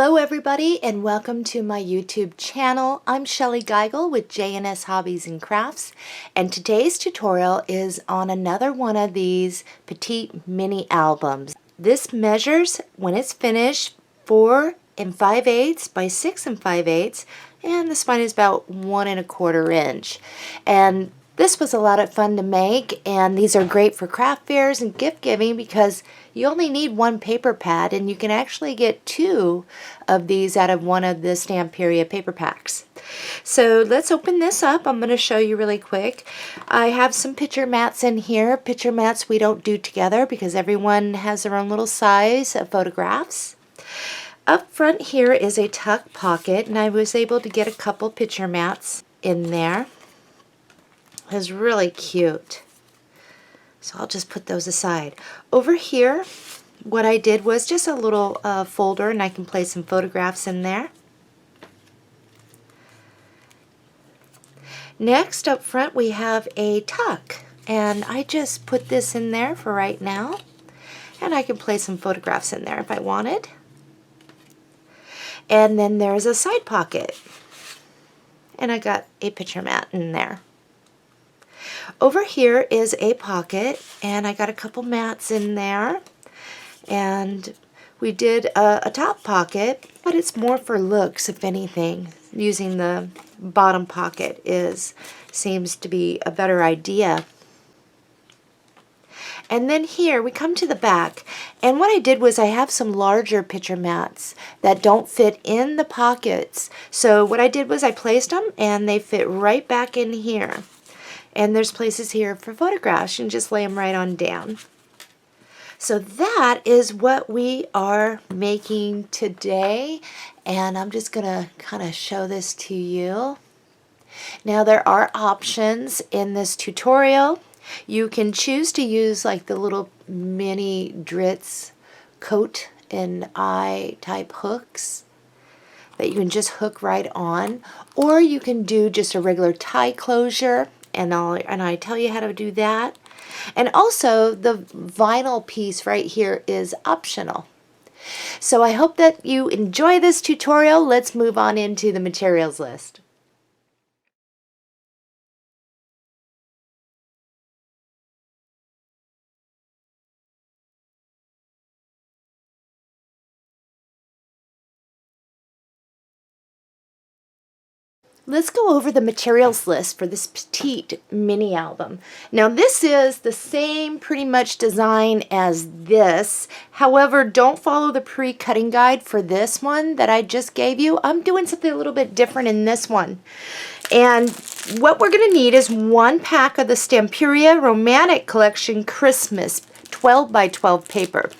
Hello everybody and welcome to my YouTube channel. I'm Shellie Geigle with J&S Hobbies and Crafts, and today's tutorial is on another one of these Petite mini albums. This measures, when it's finished, 4 5/8 by 6 5/8, and the spine is about 1 1/4 inch. And this was a lot of fun to make, and these are great for craft fairs and gift giving because you only need one paper pad, and you can actually get 2 of these out of one of the Stamperia paper packs. So let's open this up. I'm going to show you really quick. I have some picture mats in here. Picture mats we don't do together because everyone has their own little size of photographs. Up front here is a tuck pocket, and I was able to get a couple picture mats in there. It's really cute. So I'll just put those aside. Over here, what I did was just a little folder, and I can place some photographs in there. Next, up front, we have a tuck, and I just put this in there for right now, and I can place some photographs in there if I wanted. And then there's a side pocket, and I got a picture mat in there. Over here is a pocket, and I got a couple mats in there, and we did a top pocket, but it's more for looks, if anything. Using the bottom pocket seems to be a better idea. And then here we come to the back, and what I did was I have some larger picture mats that don't fit in the pockets. So what I did was I placed them, and they fit right back in here. And there's places here for photographs, and just lay them right on down. So that is what we are making today, and I'm just gonna kind of show this to you. Now there are options in this tutorial. You can choose to use like the little mini Dritz coat and eye type hooks that you can just hook right on, or you can do just a regular tie closure. And I tell you how to do that. And also the vinyl piece right here is optional. So I hope that you enjoy this tutorial. Let's move on into the materials list. Let's go over the materials list for this Petite mini album. Now this is the same pretty much design as this. However, don't follow the pre-cutting guide for this one that I just gave you. I'm doing something a little bit different in this one. And what we're going to need is 1 pack of the Stamperia Romantic Collection Christmas 12 by 12 paper.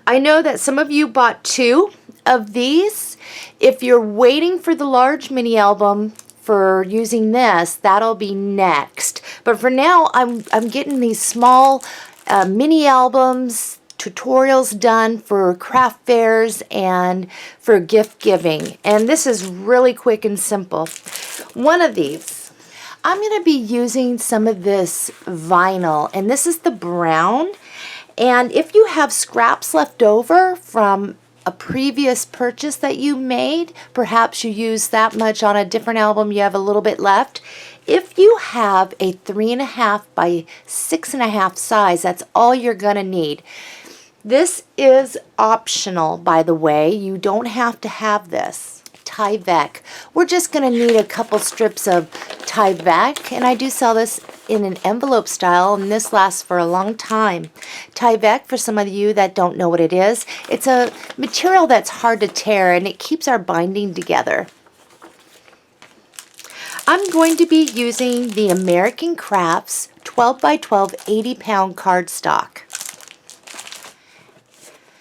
I know that some of you bought 2 of these. If you're waiting for the large mini album for using this, that'll be next. But for now, I'm getting these small mini albums, tutorials done for craft fairs and for gift giving. And this is really quick and simple. One of these, I'm going to be using some of this vinyl, and this is the brown. And if you have scraps left over from a previous purchase that you made, perhaps you used that much on a different album, you have a little bit left. If you have a 3.5 by 6.5 size, that's all you're gonna need. This is optional, by the way. You don't have to have this. Tyvek. We're just gonna need a couple strips of Tyvek, and I do sell this in an envelope style, and this lasts for a long time. Tyvek, for some of you that don't know what it is, it's a material that's hard to tear, and it keeps our binding together. I'm going to be using the American Crafts 12 by 12 80-pound cardstock.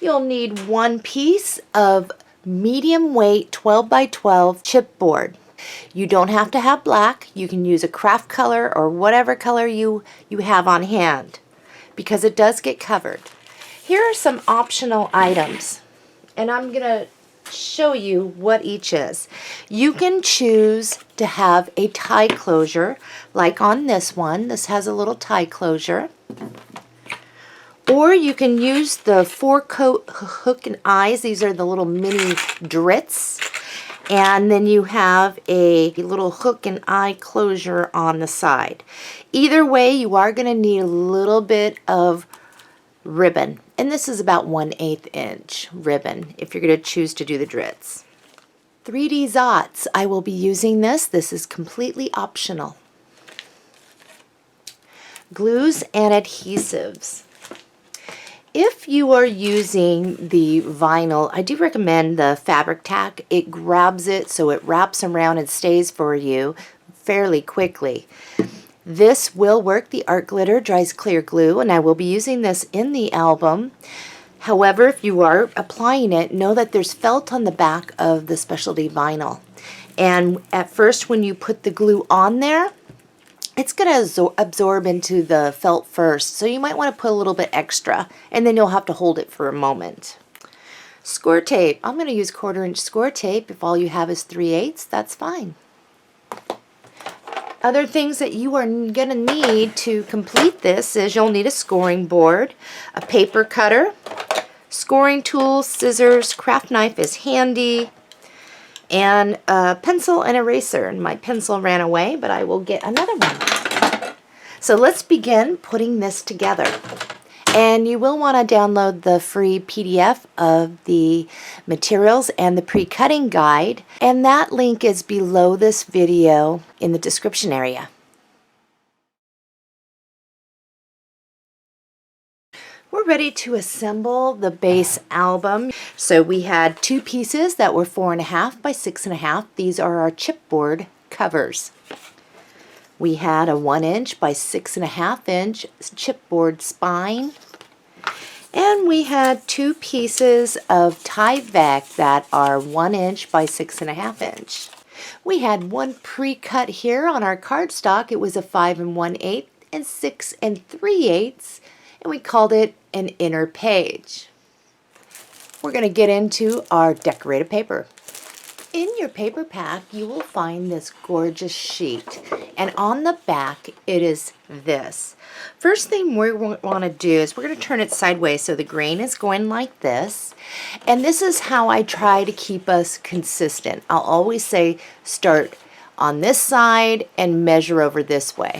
You'll need 1 piece of medium weight 12 by 12 chipboard. You don't have to have black. You can use a craft color or whatever color you have on hand, because it does get covered. Here are some optional items, and I'm gonna show you what each is. You can choose to have a tie closure, like on this one. This has a little tie closure. Or you can use the 4-coat hook and eyes. These are the little mini drits. And then you have a little hook and eye closure on the side. Either way, you are going to need a little bit of ribbon. And this is about 1/8 inch ribbon if you're going to choose to do the drits. 3D Zots. I will be using this. This is completely optional. Glues and adhesives. If you are using the vinyl, I do recommend the fabric tack. It grabs it so it wraps around and stays for you fairly quickly. This will work. The art glitter dries clear glue, and I will be using this in the album. However, if you are applying it, know that there's felt on the back of the specialty vinyl. And at first when you put the glue on there, it's going to absorb into the felt first, so you might want to put a little bit extra, and then you'll have to hold it for a moment. Score tape. I'm going to use 1/4 inch score tape. If all you have is 3/8, that's fine. Other things that you are going to need to complete this is you'll need a scoring board, a paper cutter, scoring tools, scissors, craft knife is handy, and a pencil and eraser. And my pencil ran away, but I will get another one. So let's begin putting this together. And you will want to download the free PDF of the materials and the pre-cutting guide. And that link is below this video in the description area. We're ready to assemble the base album. So we had 2 pieces that were 4.5 by 6.5. These are our chipboard covers. We had a 1 inch by 6.5 inch chipboard spine. And we had 2 pieces of Tyvek that are 1 inch by 6.5 inch. We had one pre-cut here on our cardstock. It was a 5 1/8 and 6 3/8. And we called it an inner page. We're going to get into our decorated paper. In your paper pack, you will find this gorgeous sheet, and on the back it is this. First thing we want to do is we're going to turn it sideways so the grain is going like this, and this is how I try to keep us consistent. I'll always say start on this side and measure over this way,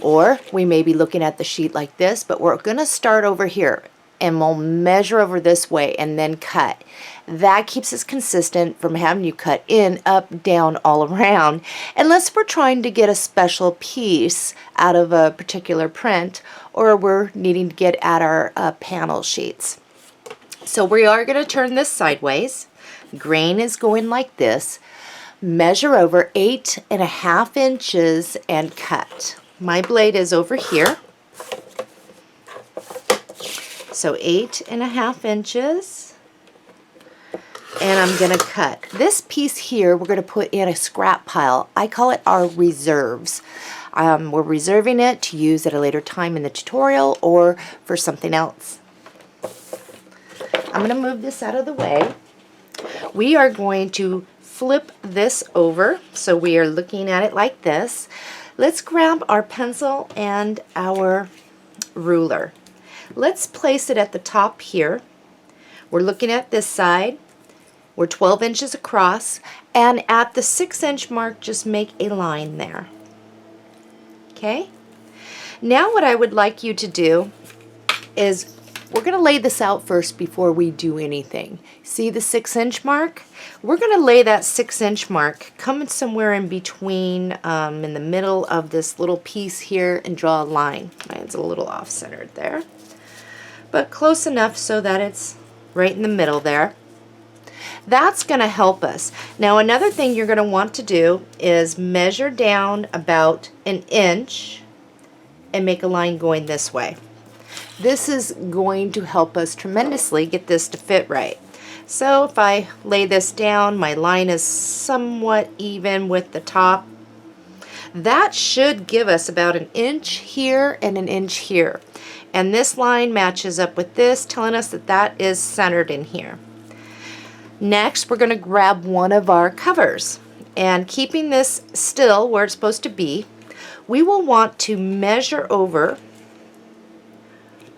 or we may be looking at the sheet like this, but we're going to start over here and we'll measure over this way and then cut. That keeps us consistent from having you cut in, up, down, all around, unless we're trying to get a special piece out of a particular print, or we're needing to get at our panel sheets. So we are going to turn this sideways. Grain is going like this. Measure over 8.5 inches and cut. My blade is over here. So 8.5 inches, and I'm going to cut. This piece here we're going to put in a scrap pile. I call it our reserves. We're reserving it to use at a later time in the tutorial or for something else. I'm going to move this out of the way. We are going to flip this over so we are looking at it like this. Let's grab our pencil and our ruler. Let's place it at the top here. We're looking at this side. We're 12 inches across, and at the 6-inch mark just make a line there. Okay? Now what I would like you to do is we're going to lay this out first before we do anything. See the 6-inch mark? We're going to lay that 6-inch mark coming somewhere in between, in the middle of this little piece here, and draw a line. Mine's a little off-centered there, but close enough so that it's right in the middle there. That's going to help us. Now another thing you're going to want to do is measure down about 1 inch and make a line going this way. This is going to help us tremendously get this to fit right. So if I lay this down, my line is somewhat even with the top. That should give us about 1 inch here and 1 inch here. And this line matches up with this, telling us that that is centered in here. Next, we're going to grab one of our covers, and keeping this still where it's supposed to be, we will want to measure over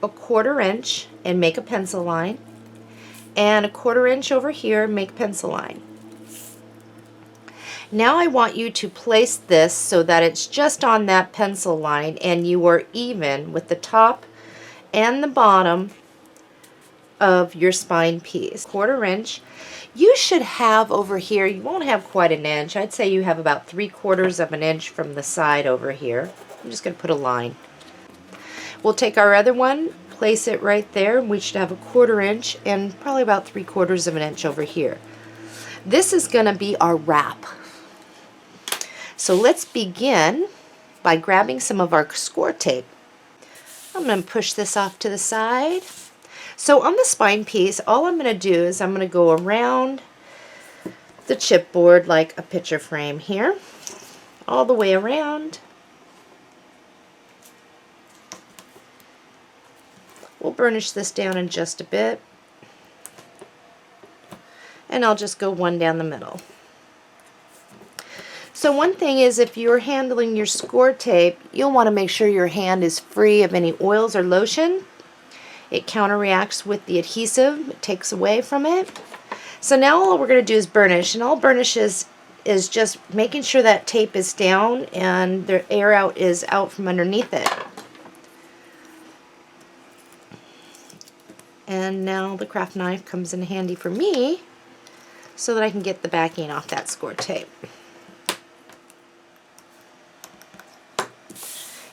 a 1/4 inch and make a pencil line, and a 1/4 inch over here, make a pencil line. Now I want you to place this so that it's just on that pencil line and you are even with the top and the bottom of your spine piece. 1/4 inch. You should have over here, you won't have quite an inch. I'd say you have about 3/4 of an inch from the side over here. I'm just going to put a line. We'll take our other one, place it right there. We should have a 1/4 inch and probably about 3/4 of an inch over here. This is going to be our wrap. So let's begin by grabbing some of our score tape. I'm going to push this off to the side. So on the spine piece, all I'm going to do is I'm going to go around the chipboard like a picture frame here, all the way around. We'll burnish this down in just a bit, and I'll just go one down the middle. So one thing is, if you're handling your score tape, you'll want to make sure your hand is free of any oils or lotion. It counteracts with the adhesive, it takes away from it. So now all we're going to do is burnish, and all burnish is just making sure that tape is down and the air out is out from underneath it. And now the craft knife comes in handy for me so that I can get the backing off that score tape.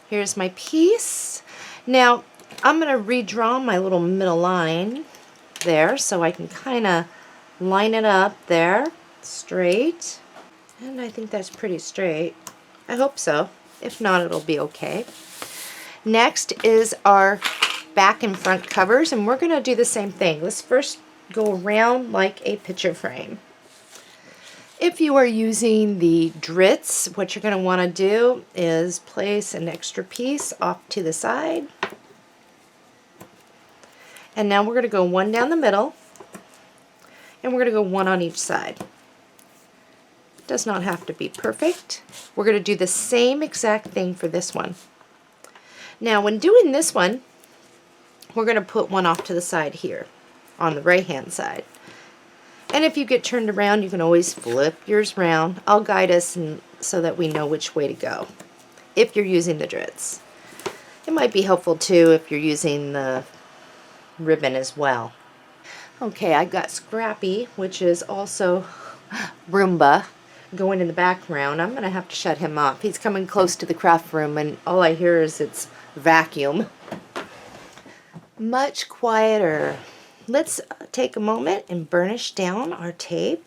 Here's my piece. Now I'm going to redraw my little middle line there so I can kind of line it up there straight. And I think that's pretty straight. I hope so. If not, it'll be okay. Next is our back and front covers, and we're going to do the same thing. Let's first go around like a picture frame. If you are using the Dritz, what you're going to want to do is place an extra piece off to the side. And now we're going to go one down the middle, and we're going to go one on each side. Does not have to be perfect. We're going to do the same exact thing for this one. Now when doing this one, we're going to put one off to the side here on the right hand side. And if you get turned around, you can always flip yours around. I'll guide us so that we know which way to go if you're using the Dritz. It might be helpful too if you're using the ribbon as well. Okay, I got Scrappy, which is also Roomba, going in the background. I'm going to have to shut him off. He's coming close to the craft room and all I hear is its vacuum. Much quieter. Let's take a moment and burnish down our tape.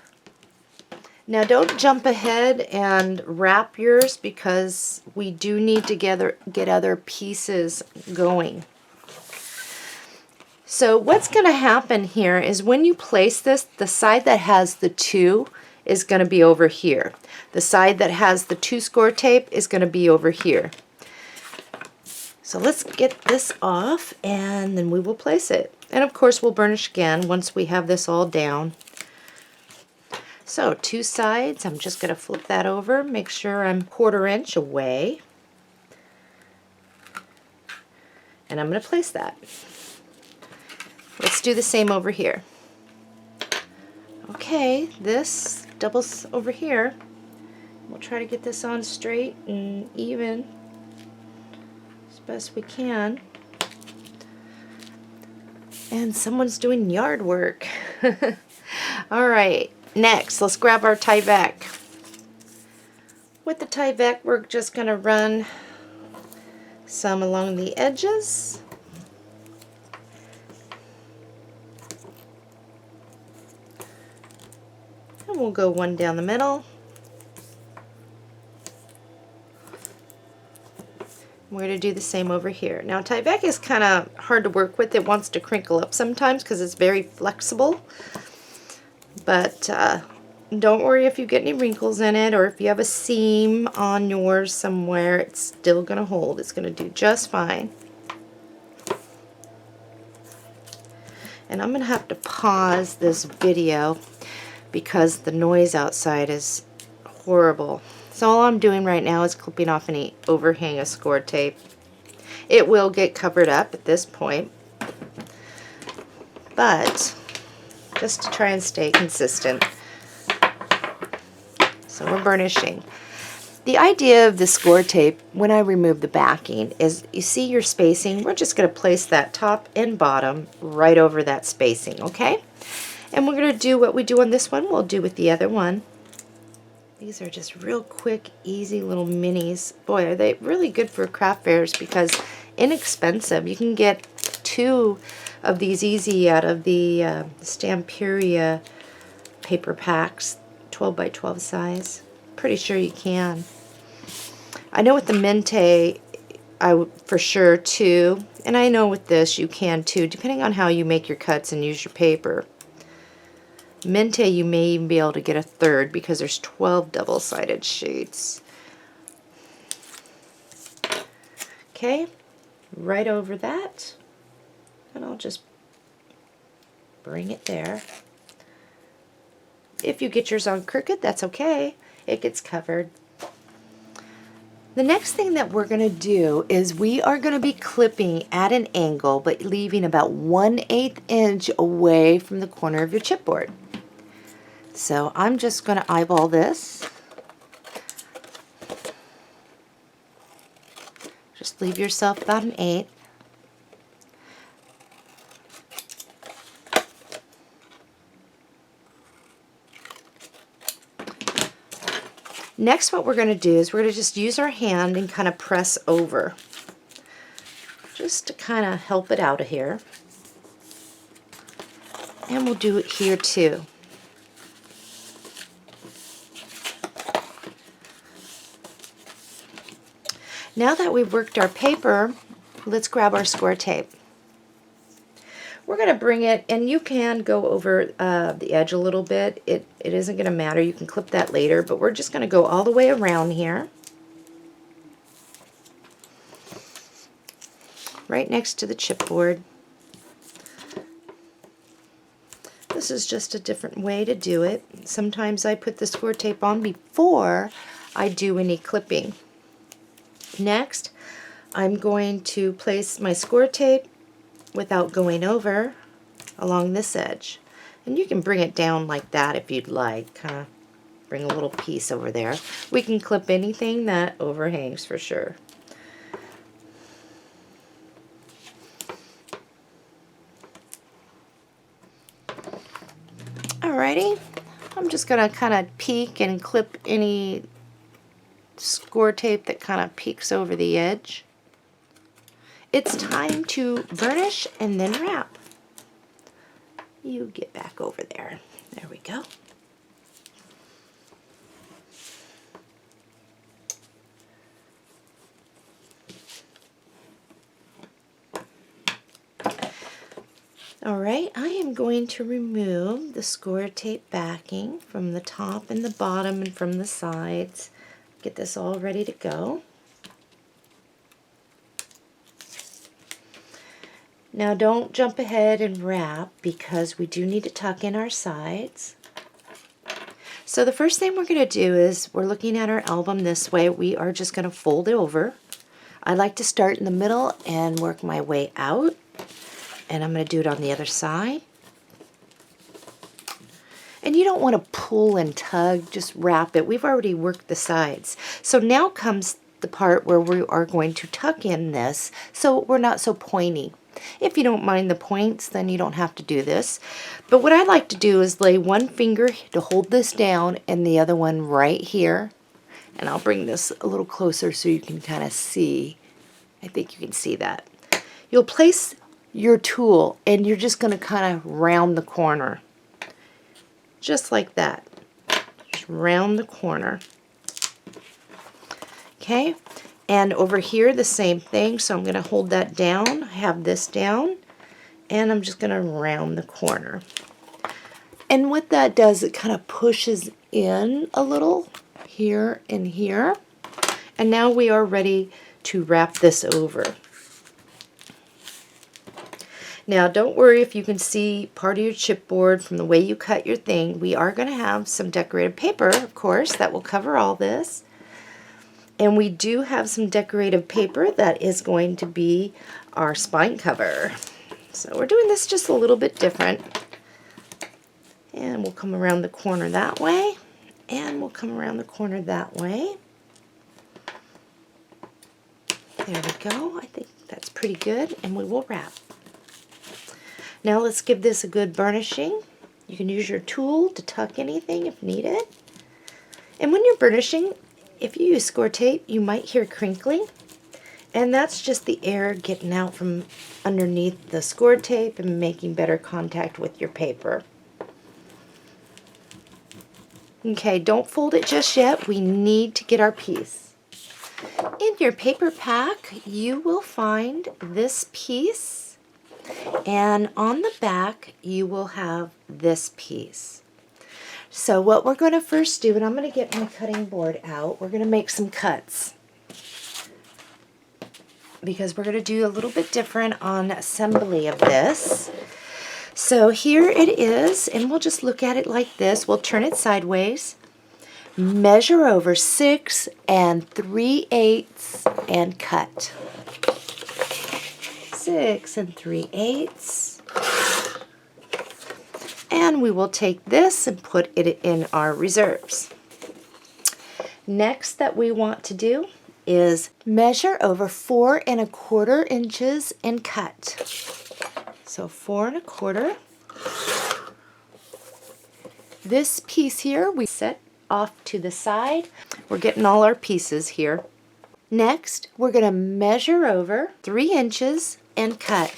Now don't jump ahead and wrap yours because we do need to get other pieces going. So what's going to happen here is when you place this, the side that has the 2 is going to be over here. The side that has the 2 score tape is going to be over here. So let's get this off and then we will place it. And of course we'll burnish again once we have this all down. So 2 sides, I'm just going to flip that over, make sure I'm 1/4 inch away. And I'm going to place that. Let's do the same over here. Okay, this doubles over here. We'll try to get this on straight and even as best we can. And someone's doing yard work. Alright, next let's grab our Tyvek. With the Tyvek we're just going to run some along the edges. And we'll go one down the middle. We're going to do the same over here. Now Tyvek is kind of hard to work with. It wants to crinkle up sometimes because it's very flexible. But don't worry if you get any wrinkles in it or if you have a seam on yours somewhere, it's still going to hold. It's going to do just fine. And I'm going to have to pause this video because the noise outside is horrible. So all I'm doing right now is clipping off any overhang of score tape. It will get covered up at this point, but just to try and stay consistent. So we're burnishing. The idea of the score tape, when I remove the backing, is you see your spacing. We're just going to place that top and bottom right over that spacing, okay? And we're going to do what we do on this one, we'll do with the other one. These are just real quick, easy little minis. Boy, are they really good for craft fairs because inexpensive. You can get 2 of these easy out of the Stamperia paper packs, 12 by 12 size. Pretty sure you can. I know with the Mente, I would for sure 2, and I know with this you can too, depending on how you make your cuts and use your paper. Mente, you may even be able to get a 3rd because there's 12 double-sided sheets. Okay, right over that, and I'll just bring it there. If you get yours on crooked, that's okay. It gets covered. The next thing that we're going to do is we are going to be clipping at an angle, but leaving about 1/8 inch away from the corner of your chipboard. So I'm just going to eyeball this. Just leave yourself about 1/8. Next, what we're going to do is we're going to just use our hand and kind of press over, just to kind of help it out of here. And we'll do it here too. Now that we've worked our paper, let's grab our score tape. We're going to bring it, and you can go over the edge a little bit. It isn't going to matter. You can clip that later, but we're just going to go all the way around here. Right next to the chipboard. This is just a different way to do it. Sometimes I put the score tape on before I do any clipping. Next, I'm going to place my score tape without going over along this edge. And you can bring it down like that if you'd like, kind of bring a little piece over there. We can clip anything that overhangs for sure. Alrighty, I'm just going to kind of peek and clip any score tape that kind of peeks over the edge. It's time to burnish and then wrap. You get back over there. There we go. Alright, I am going to remove the score tape backing from the top and the bottom and from the sides. Get this all ready to go. Now don't jump ahead and wrap because we do need to tuck in our sides. So the first thing we're going to do is we're looking at our album this way. We are just going to fold it over. I like to start in the middle and work my way out. And I'm going to do it on the other side. And you don't want to pull and tug, just wrap it. We've already worked the sides. So now comes the part where we are going to tuck in this so we're not so pointy. If you don't mind the points, then you don't have to do this. But what I like to do is lay one finger to hold this down and the other one right here. And I'll bring this a little closer so you can kind of see. I think you can see that. You'll place your tool and you're just going to kind of round the corner. Just like that. Just round the corner. Okay, and over here the same thing, so I'm going to hold that down, have this down, and I'm just going to round the corner. And what that does, it kind of pushes in a little here and here. And now we are ready to wrap this over. Now don't worry if you can see part of your chipboard from the way you cut your thing. We are going to have some decorated paper, of course, that will cover all this. And we do have some decorative paper that is going to be our spine cover. So we're doing this just a little bit different. And we'll come around the corner that way. And we'll come around the corner that way. There we go. I think that's pretty good. And we will wrap. Now let's give this a good burnishing. You can use your tool to tuck anything if needed. And when you're burnishing, if you use score tape, you might hear crinkling. And that's just the air getting out from underneath the score tape and making better contact with your paper. Okay, don't fold it just yet. We need to get our piece. In your paper pack, you will find this piece, and on the back, you will have this piece. So what we're going to first do, and I'm going to get my cutting board out, we're going to make some cuts, because we're going to do a little bit different on assembly of this. So here it is, and we'll just look at it like this. We'll turn it sideways, measure over 6 3/8 and cut. 6 3/8. And we will take this and put it in our reserves. Next that we want to do is measure over 4 1/4 inches and cut. So 4 1/4. This piece here we set off to the side. We're getting all our pieces here. Next, we're going to measure over 3 inches and cut.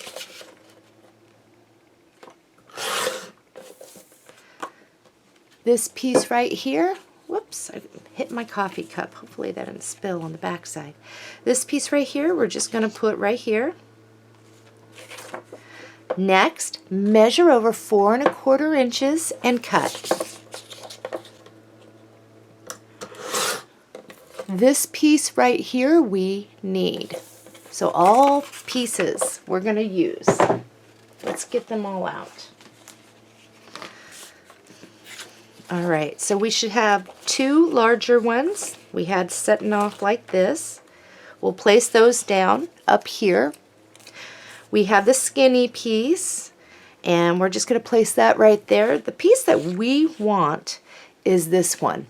This piece right here, whoops, I hit my coffee cup. Hopefully that didn't spill on the back side. This piece right here, we're just going to put right here. Next, measure over 4 1/4 inches and cut. This piece right here we need. So all pieces we're going to use. Let's get them all out. All right, so we should have 2 larger ones. We had setting off like this. We'll place those down up here. We have the skinny piece, and we're just going to place that right there. The piece that we want is this one.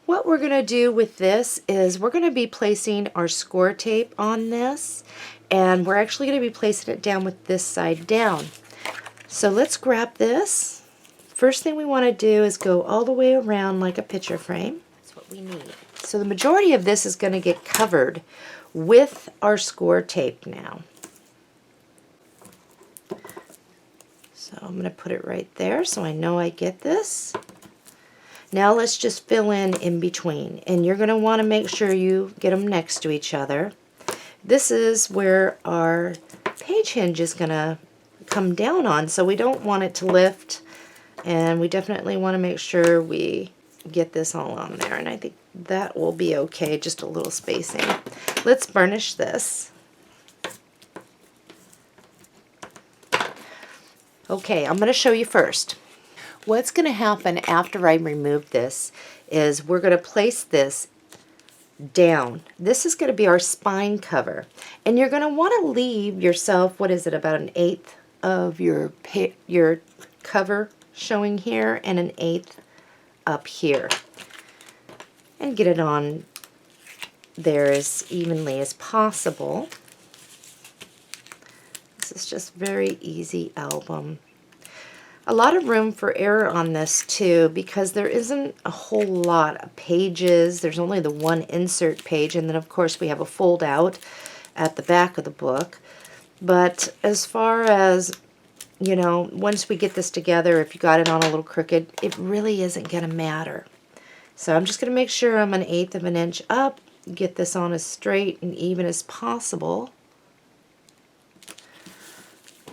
What we're going to do with this is we're going to be placing our score tape on this, and we're actually going to be placing it down with this side down. So let's grab this. First thing we want to do is go all the way around like a picture frame. That's what we need. So the majority of this is going to get covered with our score tape now. So I'm going to put it right there so I know I get this. Now let's just fill in between, and you're going to want to make sure you get them next to each other. This is where our page hinge is going to come down on, so we don't want it to lift, and we definitely want to make sure we get this all on there, and I think that will be okay, just a little spacing. Let's burnish this. Okay, I'm going to show you first. What's going to happen after I remove this is we're going to place this down. This is going to be our spine cover. And you're going to want to leave yourself, what is it, about 1/8 of your cover showing here and 1/8 up here. And get it on there as evenly as possible. This is just very easy album. A lot of room for error on this too, because there isn't a whole lot of pages. There's only the one insert page, and then of course we have a fold out at the back of the book. But as far as, you know, once we get this together, if you got it on a little crooked, it really isn't going to matter. So I'm just going to make sure I'm 1/8 of an inch up, get this on as straight and even as possible,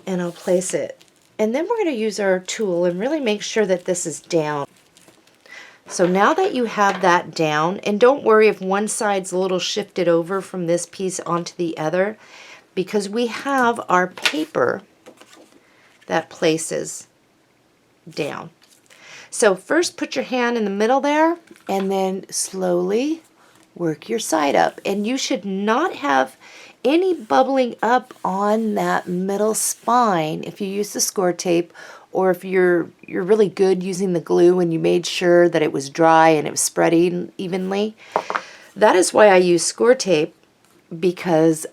and I'll place it. And then we're going to use our tool and really make sure that this is down. So now that you have that down, and don't worry if one side's a little shifted over from this piece onto the other, because we have our paper that places down. So first put your hand in the middle there, and then slowly work your side up. And you should not have any bubbling up on that middle spine if you use the score tape, or if you're really good using the glue and you made sure that it was dry and it was spreading evenly. That is why I use score tape, because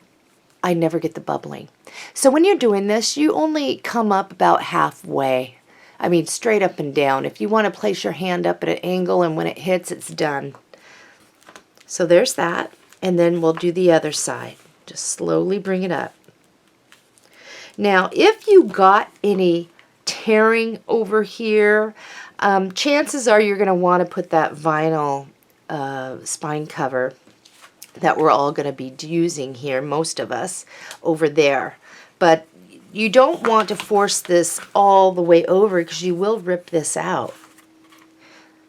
I never get the bubbling. So when you're doing this, you only come up about halfway. I mean, straight up and down. If you want to place your hand up at an angle and when it hits, it's done. So there's that. And then we'll do the other side. Just slowly bring it up. Now, if you got any tearing over here, chances are you're going to want to put that vinyl spine cover that we're all going to be using here, most of us, over there. But you don't want to force this all the way over, because you will rip this out.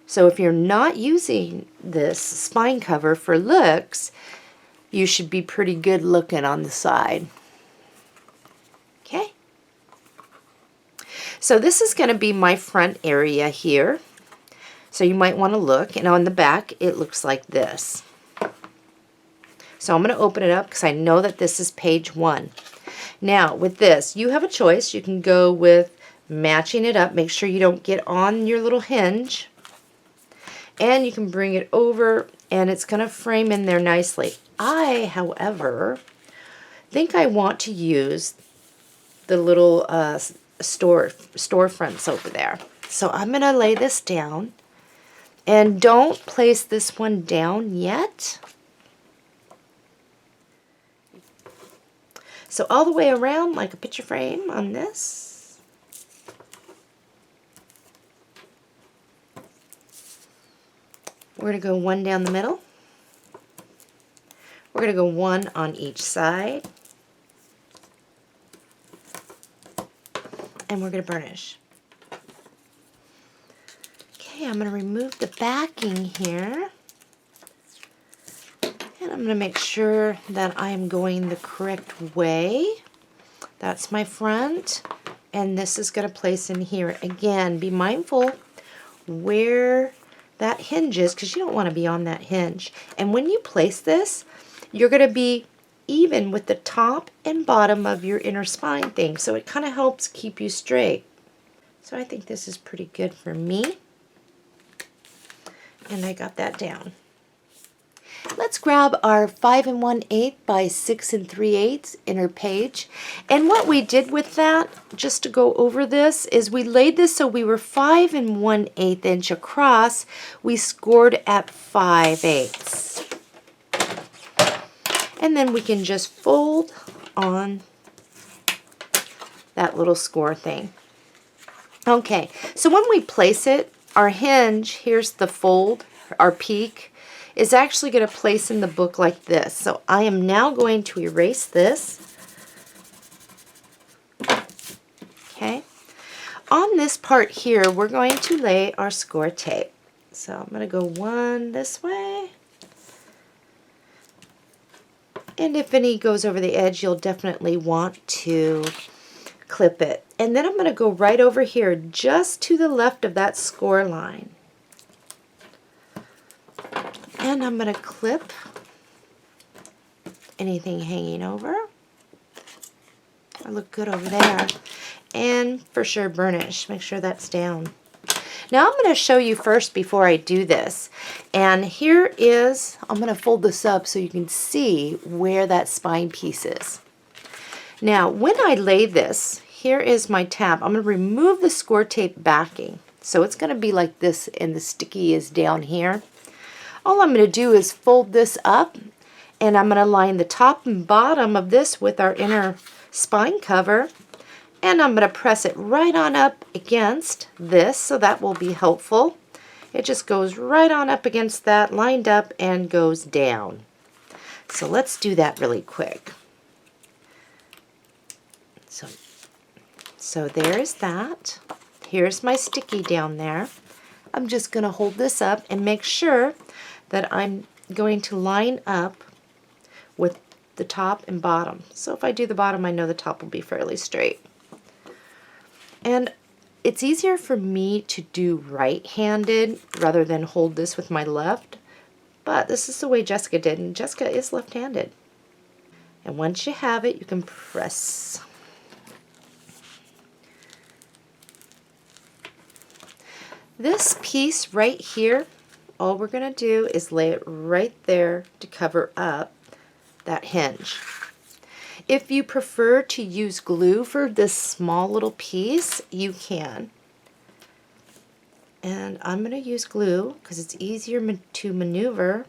So if you're not using this spine cover for looks, you should be pretty good looking on the side. Okay? So this is going to be my front area here. So you might want to look, and on the back it looks like this. So I'm going to open it up because I know that this is page 1. Now with this, you have a choice. You can go with matching it up. Make sure you don't get on your little hinge. And you can bring it over and it's going to frame in there nicely. I, however, think I want to use the little storefronts over there. So I'm going to lay this down. And don't place this one down yet. So all the way around like a picture frame on this. We're going to go one down the middle. We're going to go one on each side. And we're going to burnish. Okay, I'm going to remove the backing here. And I'm going to make sure that I am going the correct way. That's my front. And this is going to place in here. Again, be mindful where that hinge is, because you don't want to be on that hinge. And when you place this, you're going to be even with the top and bottom of your inner spine thing. So it kind of helps keep you straight. So I think this is pretty good for me. And I got that down. Let's grab our 5 1/8 by 6 3/8 inner page. And what we did with that, just to go over this, is we laid this so we were 5 1/8 inch across. We scored at 5/8. And then we can just fold on that little score thing. Okay, so when we place it, our hinge, here's the fold, our peak, is actually going to place in the book like this. So I am now going to erase this. Okay. On this part here, we're going to lay our score tape. So I'm going to go one this way. And if any goes over the edge, you'll definitely want to clip it. And then I'm going to go right over here, just to the left of that score line. And I'm going to clip anything hanging over. I look good over there. And for sure burnish. Make sure that's down. Now I'm going to show you first before I do this. And here is, I'm going to fold this up so you can see where that spine piece is. Now when I lay this, here is my tab. I'm going to remove the score tape backing. So it's going to be like this and the sticky is down here. All I'm going to do is fold this up, and I'm going to line the top and bottom of this with our inner spine cover, and I'm going to press it right on up against this, so that will be helpful. It just goes right on up against that, lined up, and goes down. So let's do that really quick. So there's that. Here's my sticky down there. I'm just going to hold this up and make sure that I'm going to line up with the top and bottom. So if I do the bottom, I know the top will be fairly straight. And it's easier for me to do right-handed rather than hold this with my left, But this is the way Jessica did, and Jessica is left-handed. And once you have it, you can press. This piece right here, all we're going to do is lay it right there to cover up that hinge. If you prefer to use glue for this small little piece, you can. And I'm going to use glue because it's easier to maneuver,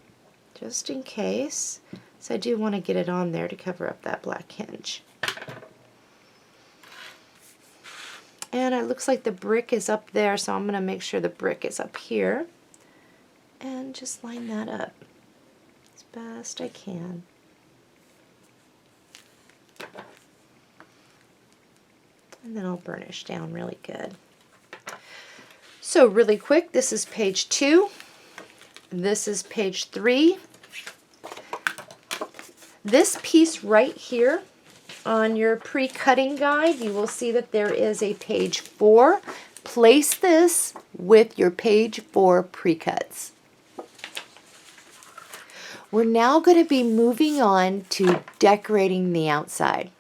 just in case. So I do want to get it on there to cover up that black hinge. And it looks like the brick is up there, so I'm going to make sure the brick is up here. And just line that up as best I can. And then I'll burnish down really good. So really quick, this is page 2. This is page 3. This piece right here on your pre-cutting guide, you will see that there is a page 4. Place this with your page 4 pre-cuts. We're now going to be moving on to decorating the outside.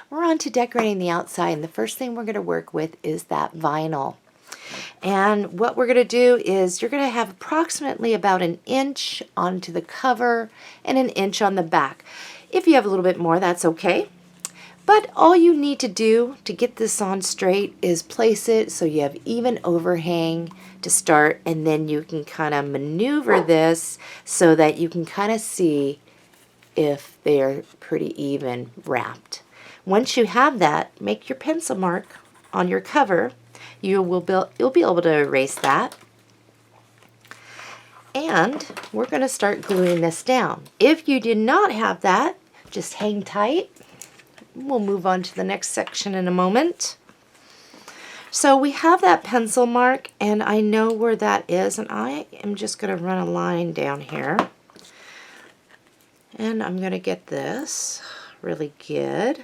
We're on to decorating the outside, and the first thing we're going to work with is that vinyl. And what we're going to do is you're going to have approximately about 1 inch onto the cover and 1 inch on the back. If you have a little bit more, that's okay. But all you need to do to get this on straight is place it so you have even overhang to start, and then you can kind of maneuver this so that you can kind of see if they're pretty even wrapped. Once you have that, make your pencil mark on your cover. You'll be able to erase that. And we're going to start gluing this down. If you did not have that, just hang tight. We'll move on to the next section in a moment. So we have that pencil mark, and I know where that is, and I am just going to run a line down here. And I'm going to get this really good.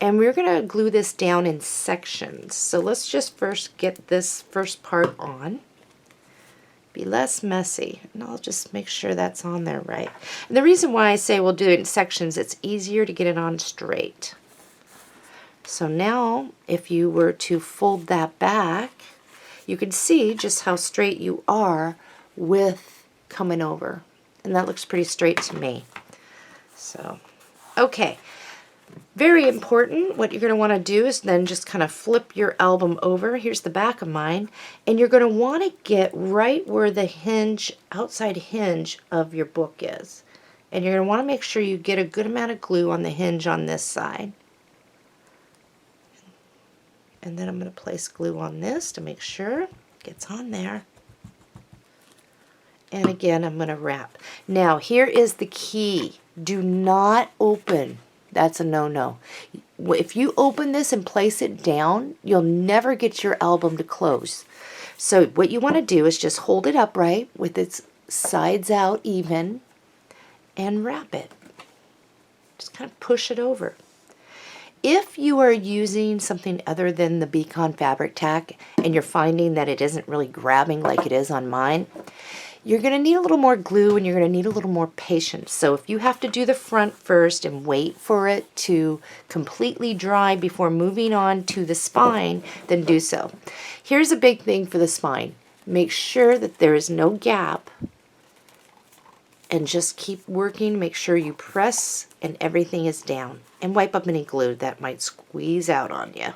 And we're going to glue this down in sections. So let's just first get this first part on. Be less messy. And I'll just make sure that's on there right. And the reason why I say we'll do it in sections, it's easier to get it on straight. So now, if you were to fold that back, you can see just how straight you are with coming over. And that looks pretty straight to me. So, okay. Very important, what you're going to want to do is then just kind of flip your album over. Here's the back of mine. And you're going to want to get right where the hinge, outside hinge of your book is. And you're going to want to make sure you get a good amount of glue on the hinge on this side. And then I'm going to place glue on this to make sure it gets on there. And again, I'm going to wrap. Now, here is the key. Do not open. That's a no-no. If you open this and place it down, you'll never get your album to close. So what you want to do is just hold it upright with its sides out even and wrap it. Just kind of push it over. If you are using something other than the Beacon fabric tack and you're finding that it isn't really grabbing like it is on mine, you're going to need a little more glue and you're going to need a little more patience. So if you have to do the front first and wait for it to completely dry before moving on to the spine, then do so. Here's a big thing for the spine. Make sure that there is no gap and just keep working. Make sure you press and everything is down. And wipe up any glue that might squeeze out on you.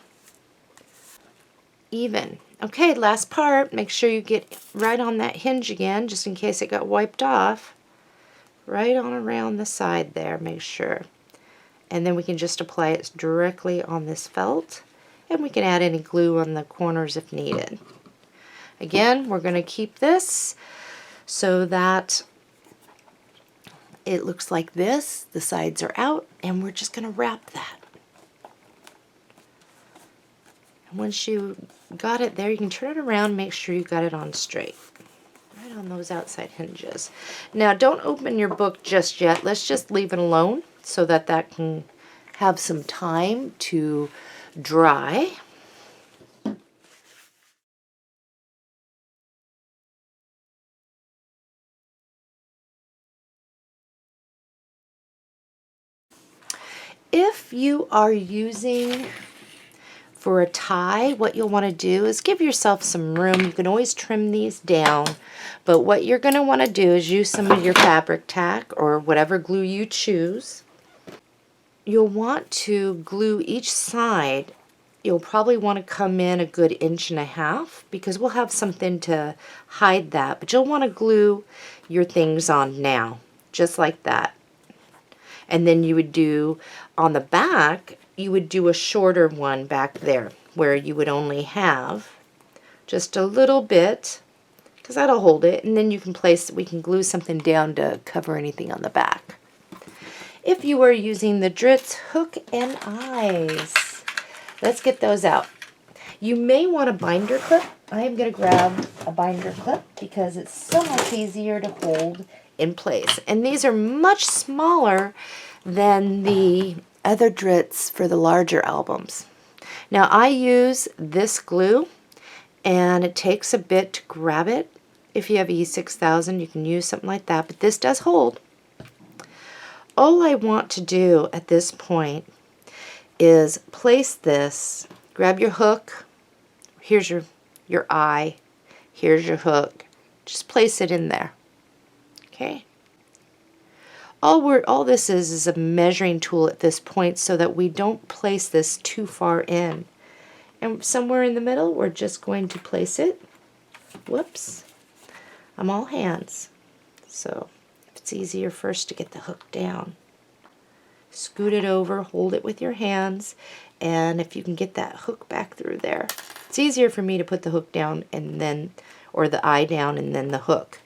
Even. Okay, last part. Make sure you get right on that hinge again, just in case it got wiped off. Right on around the side there, make sure. And then we can just apply it directly on this felt. And we can add any glue on the corners if needed. Again, we're going to keep this so that it looks like this. The sides are out, and we're just going to wrap that. And once you got it there, you can turn it around, make sure you got it on straight. Right on those outside hinges. Now, don't open your book just yet. Let's just leave it alone so that that can have some time to dry. If you are using for a tie, what you'll want to do is give yourself some room. You can always trim these down, but what you're going to want to do is use some of your fabric tack or whatever glue you choose. You'll want to glue each side. You'll probably want to come in a good 1.5 inches because we'll have something to hide that, but you'll want to glue your things on now, just like that. And then you would do on the back, you would do a shorter one back there where you would only have just a little bit, because that'll hold it, and then you can we can glue something down to cover anything on the back. If you are using the Dritz hook and eyes, let's get those out. You may want a binder clip. I am going to grab a binder clip because it's so much easier to hold in place. And these are much smaller than the other Dritz for the larger albums. Now I use this glue and it takes a bit to grab it. If you have E6000 you can use something like that, but this does hold. All I want to do at this point is place this, grab your hook, here's your eye, here's your hook, just place it in there, okay? All this is a measuring tool at this point so that we don't place this too far in. And somewhere in the middle, we're just going to place it. Whoops. I'm all hands. So it's easier first to get the hook down. Scoot it over, hold it with your hands, and if you can get that hook back through there. It's easier for me to put the hook down and then, or the eye down and then the hook.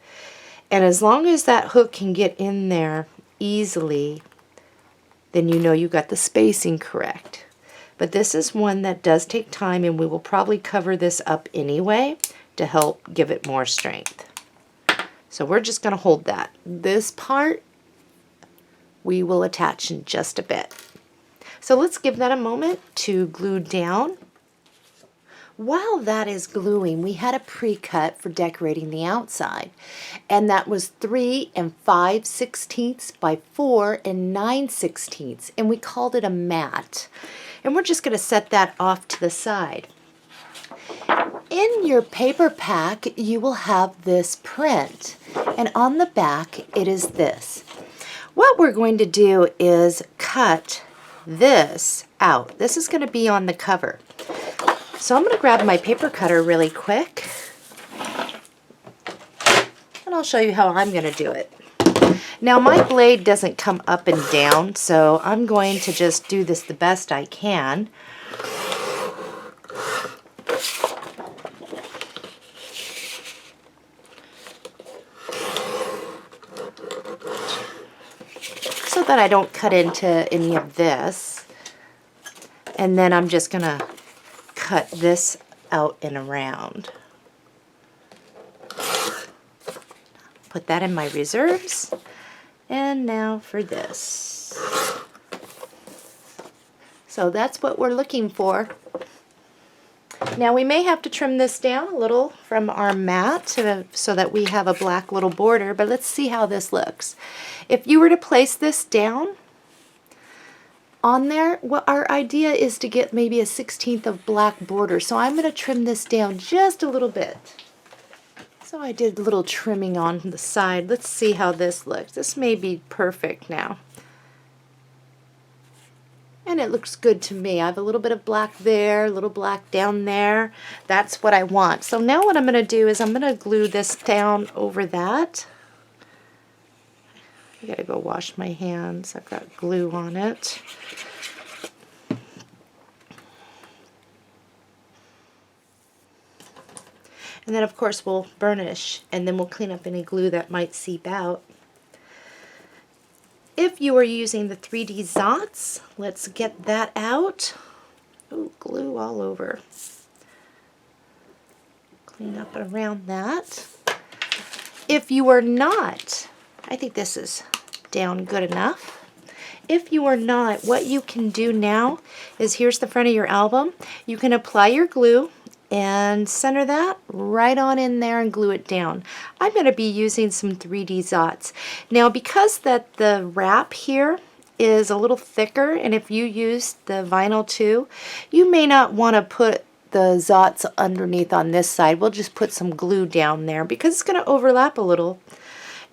And as long as that hook can get in there easily, then you know you got the spacing correct. But this is one that does take time, and we will probably cover this up anyway to help give it more strength. So we're just going to hold that. This part we will attach in just a bit. So let's give that a moment to glue down. While that is gluing, we had a pre-cut for decorating the outside, and that was 3 5/16 by 4 9/16, and we called it a mat. And we're just going to set that off to the side. In your paper pack, you will have this print, and on the back it is this. What we're going to do is cut this out. This is going to be on the cover. So I'm going to grab my paper cutter really quick, and I'll show you how I'm going to do it. Now my blade doesn't come up and down, so I'm going to just do this the best I can. So that I don't cut into any of this. And then I'm just going to cut this out and around. Put that in my reserves. And now for this. So that's what we're looking for. Now we may have to trim this down a little from our mat so that we have a black little border, but let's see how this looks. If you were to place this down on there, well, our idea is to get maybe a 1/16 of black border. So I'm going to trim this down just a little bit. So I did a little trimming on the side. Let's see how this looks. This may be perfect now. And it looks good to me. I have a little bit of black there, a little black down there. That's what I want. So now what I'm going to do is I'm going to glue this down over that. I gotta go wash my hands. I've got glue on it. And then of course we'll burnish, and then we'll clean up any glue that might seep out. If you are using the 3D Zots, let's get that out. Ooh, glue all over. Clean up around that. If you are not, I think this is down good enough. If you are not, what you can do now is, here's the front of your album. You can apply your glue and center that right on in there and glue it down. I'm going to be using some 3D Zots. Now because that the wrap here is a little thicker, and if you use the vinyl too, you may not want to put the zots underneath on this side. We'll just put some glue down there because it's going to overlap a little,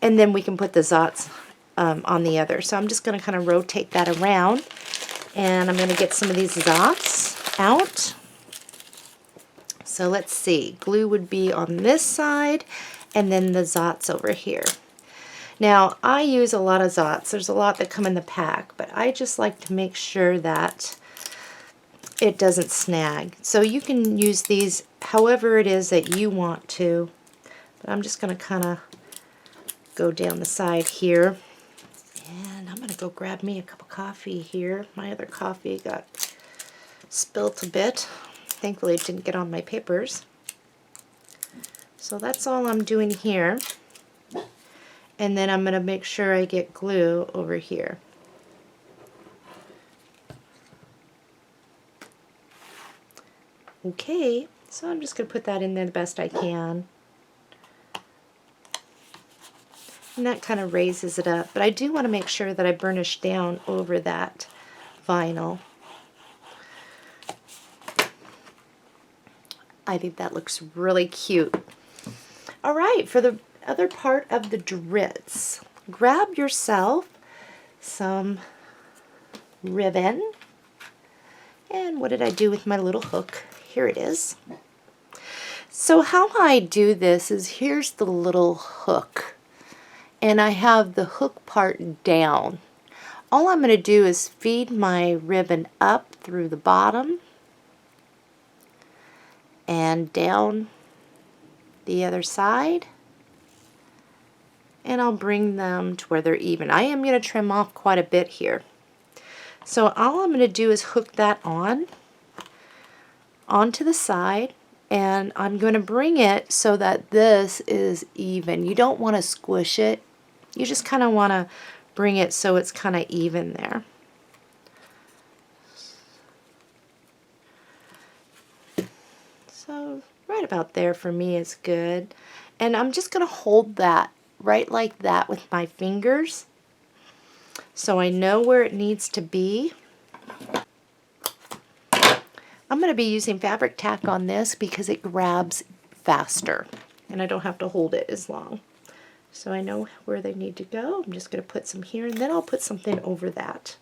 and then we can put the zots on the other. So I'm just going to kind of rotate that around, and I'm going to get some of these zots out. So let's see, glue would be on this side, and then the zots over here. Now, I use a lot of zots. There's a lot that come in the pack, but I just like to make sure that it doesn't snag. So you can use these however it is that you want to, but I'm just going to kind of go down the side here. And I'm going to go grab me a cup of coffee here. My other coffee got spilt a bit. Thankfully it didn't get on my papers. So that's all I'm doing here. And then I'm going to make sure I get glue over here. Okay, so I'm just going to put that in there the best I can. And that kind of raises it up. But I do want to make sure that I burnish down over that vinyl. I think that looks really cute. All right, for the other part of the drits, grab yourself some ribbon. And what did I do with my little hook? Here it is. So how I do this is, here's the little hook. And I have the hook part down. All I'm going to do is feed my ribbon up through the bottom and down the other side, and I'll bring them to where they're even. I am going to trim off quite a bit here. So all I'm going to do is hook that onto the side, and I'm going to bring it so that this is even. You don't want to squish it. You just kind of want to bring it so it's kind of even there. So right about there for me is good. And I'm just going to hold that right like that with my fingers so I know where it needs to be. I'm going to be using fabric tack on this because it grabs faster and I don't have to hold it as long. So I know where they need to go. I'm just going to put some here, and then I'll put something over that.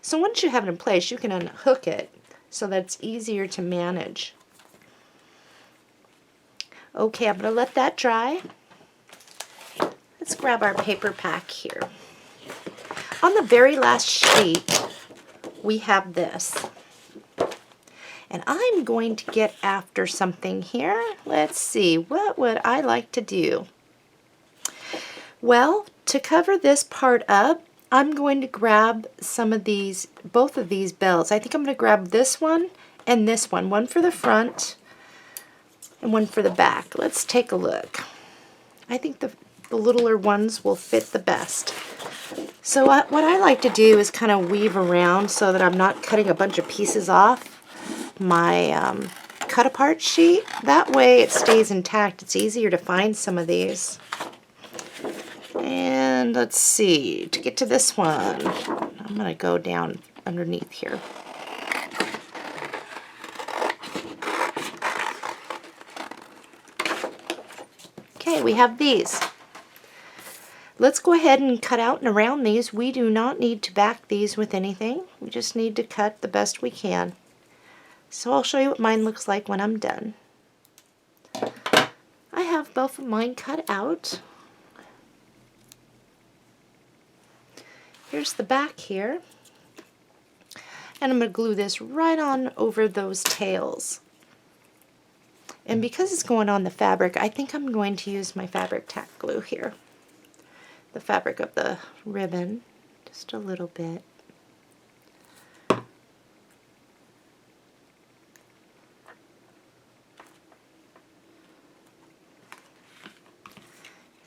So once you have it in place, you can unhook it so that it's easier to manage. Okay, I'm going to let that dry. Let's grab our paper pack here. On the very last sheet, we have this. And I'm going to get after something here. Let's see, what would I like to do? Well, to cover this part up, I'm going to grab some of these, both of these bells. I think I'm going to grab this one and this one. One for the front and one for the back. Let's take a look. I think the littler ones will fit the best. So what I like to do is kind of weave around so that I'm not cutting a bunch of pieces off my cut apart sheet. That way it stays intact. It's easier to find some of these. And let's see, to get to this one, I'm going to go down underneath here. Okay, we have these. Let's go ahead and cut out and around these. We do not need to back these with anything. We just need to cut the best we can. So I'll show you what mine looks like when I'm done. I have both of mine cut out. Here's the back here. And I'm going to glue this right on over those tails. And because it's going on the fabric, I think I'm going to use my fabric tack glue here. The fabric of the ribbon, just a little bit.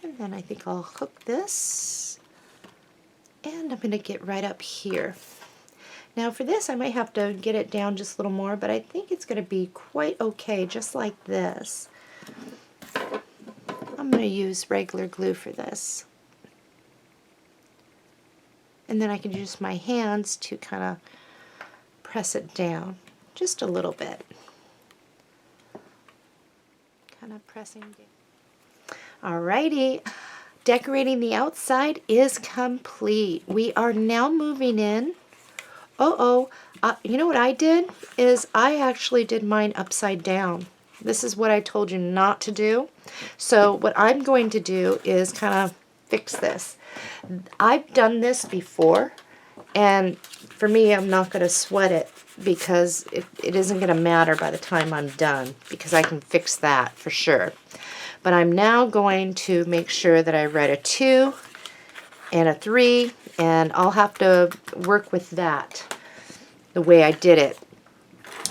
And then I think I'll hook this, and I'm going to get right up here. Now for this I might have to get it down just a little more, but I think it's going to be quite okay just like this. I'm going to use regular glue for this. And then I can use my hands to kind of press it down just a little bit. Kind of pressing down. Alrighty, decorating the outside is complete. We are now moving in. You know what I did is I actually did mine upside down. This is what I told you not to do. So what I'm going to do is kind of fix this. I've done this before, and for me, I'm not going to sweat it because it isn't going to matter by the time I'm done, because I can fix that for sure. But I'm now going to make sure that I write a 2 and a 3, and I'll have to work with that the way I did it.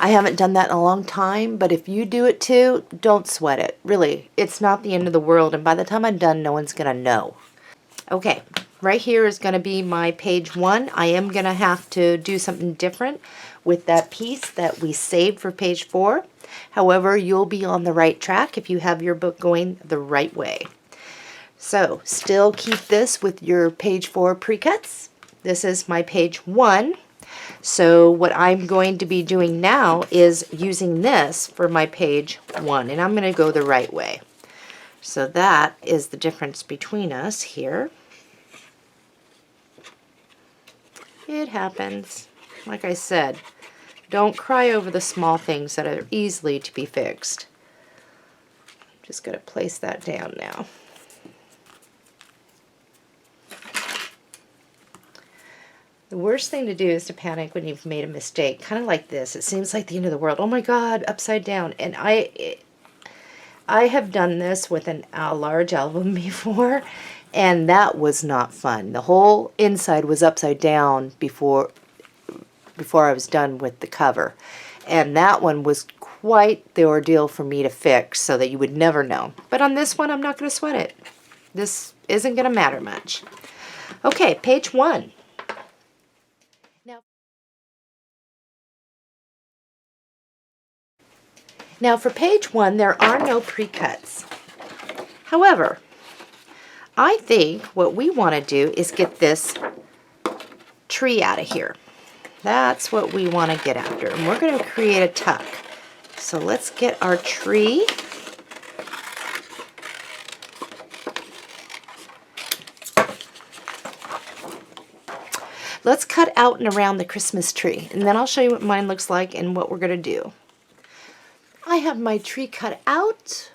I haven't done that in a long time, but if you do it too, don't sweat it. Really, it's not the end of the world, and by the time I'm done, no one's going to know. Okay, right here is going to be my page 1. I am going to have to do something different with that piece that we saved for page 4. However, you'll be on the right track if you have your book going the right way. So, still keep this with your page 4 pre-cuts. This is my page 1. So what I'm going to be doing now is using this for my page 1, and I'm going to go the right way. So that is the difference between us here. It happens. Like I said, don't cry over the small things that are easily to be fixed. I'm just going to place that down now. The worst thing to do is to panic when you've made a mistake, kind of like this. It seems like the end of the world. Oh my God, upside down. And I have done this with a large album before, and that was not fun. The whole inside was upside down before I was done with the cover. And that one was quite the ordeal for me to fix so that you would never know. But on this one, I'm not going to sweat it. This isn't going to matter much. Okay, page 1. Now for page 1, there are no pre-cuts. However, I think what we want to do is get this tree out of here. That's what we want to get after. And we're going to create a tuck. So let's get our tree. Let's cut out and around the Christmas tree, and then I'll show you what mine looks like and what we're going to do. I have my tree cut out.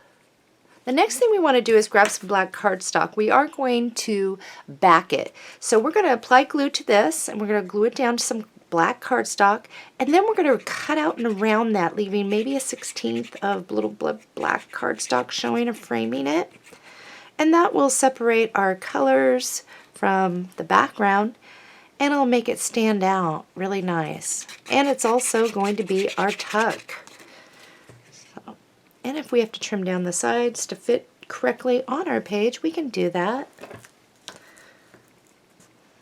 The next thing we want to do is grab some black cardstock. We are going to back it. So we're going to apply glue to this, and we're going to glue it down to some black cardstock, and then we're going to cut out and around that, leaving maybe a 1/16 of little black cardstock showing or framing it. And that will separate our colors from the background, and it'll make it stand out really nice. And it's also going to be our tuck. And if we have to trim down the sides to fit correctly on our page, we can do that.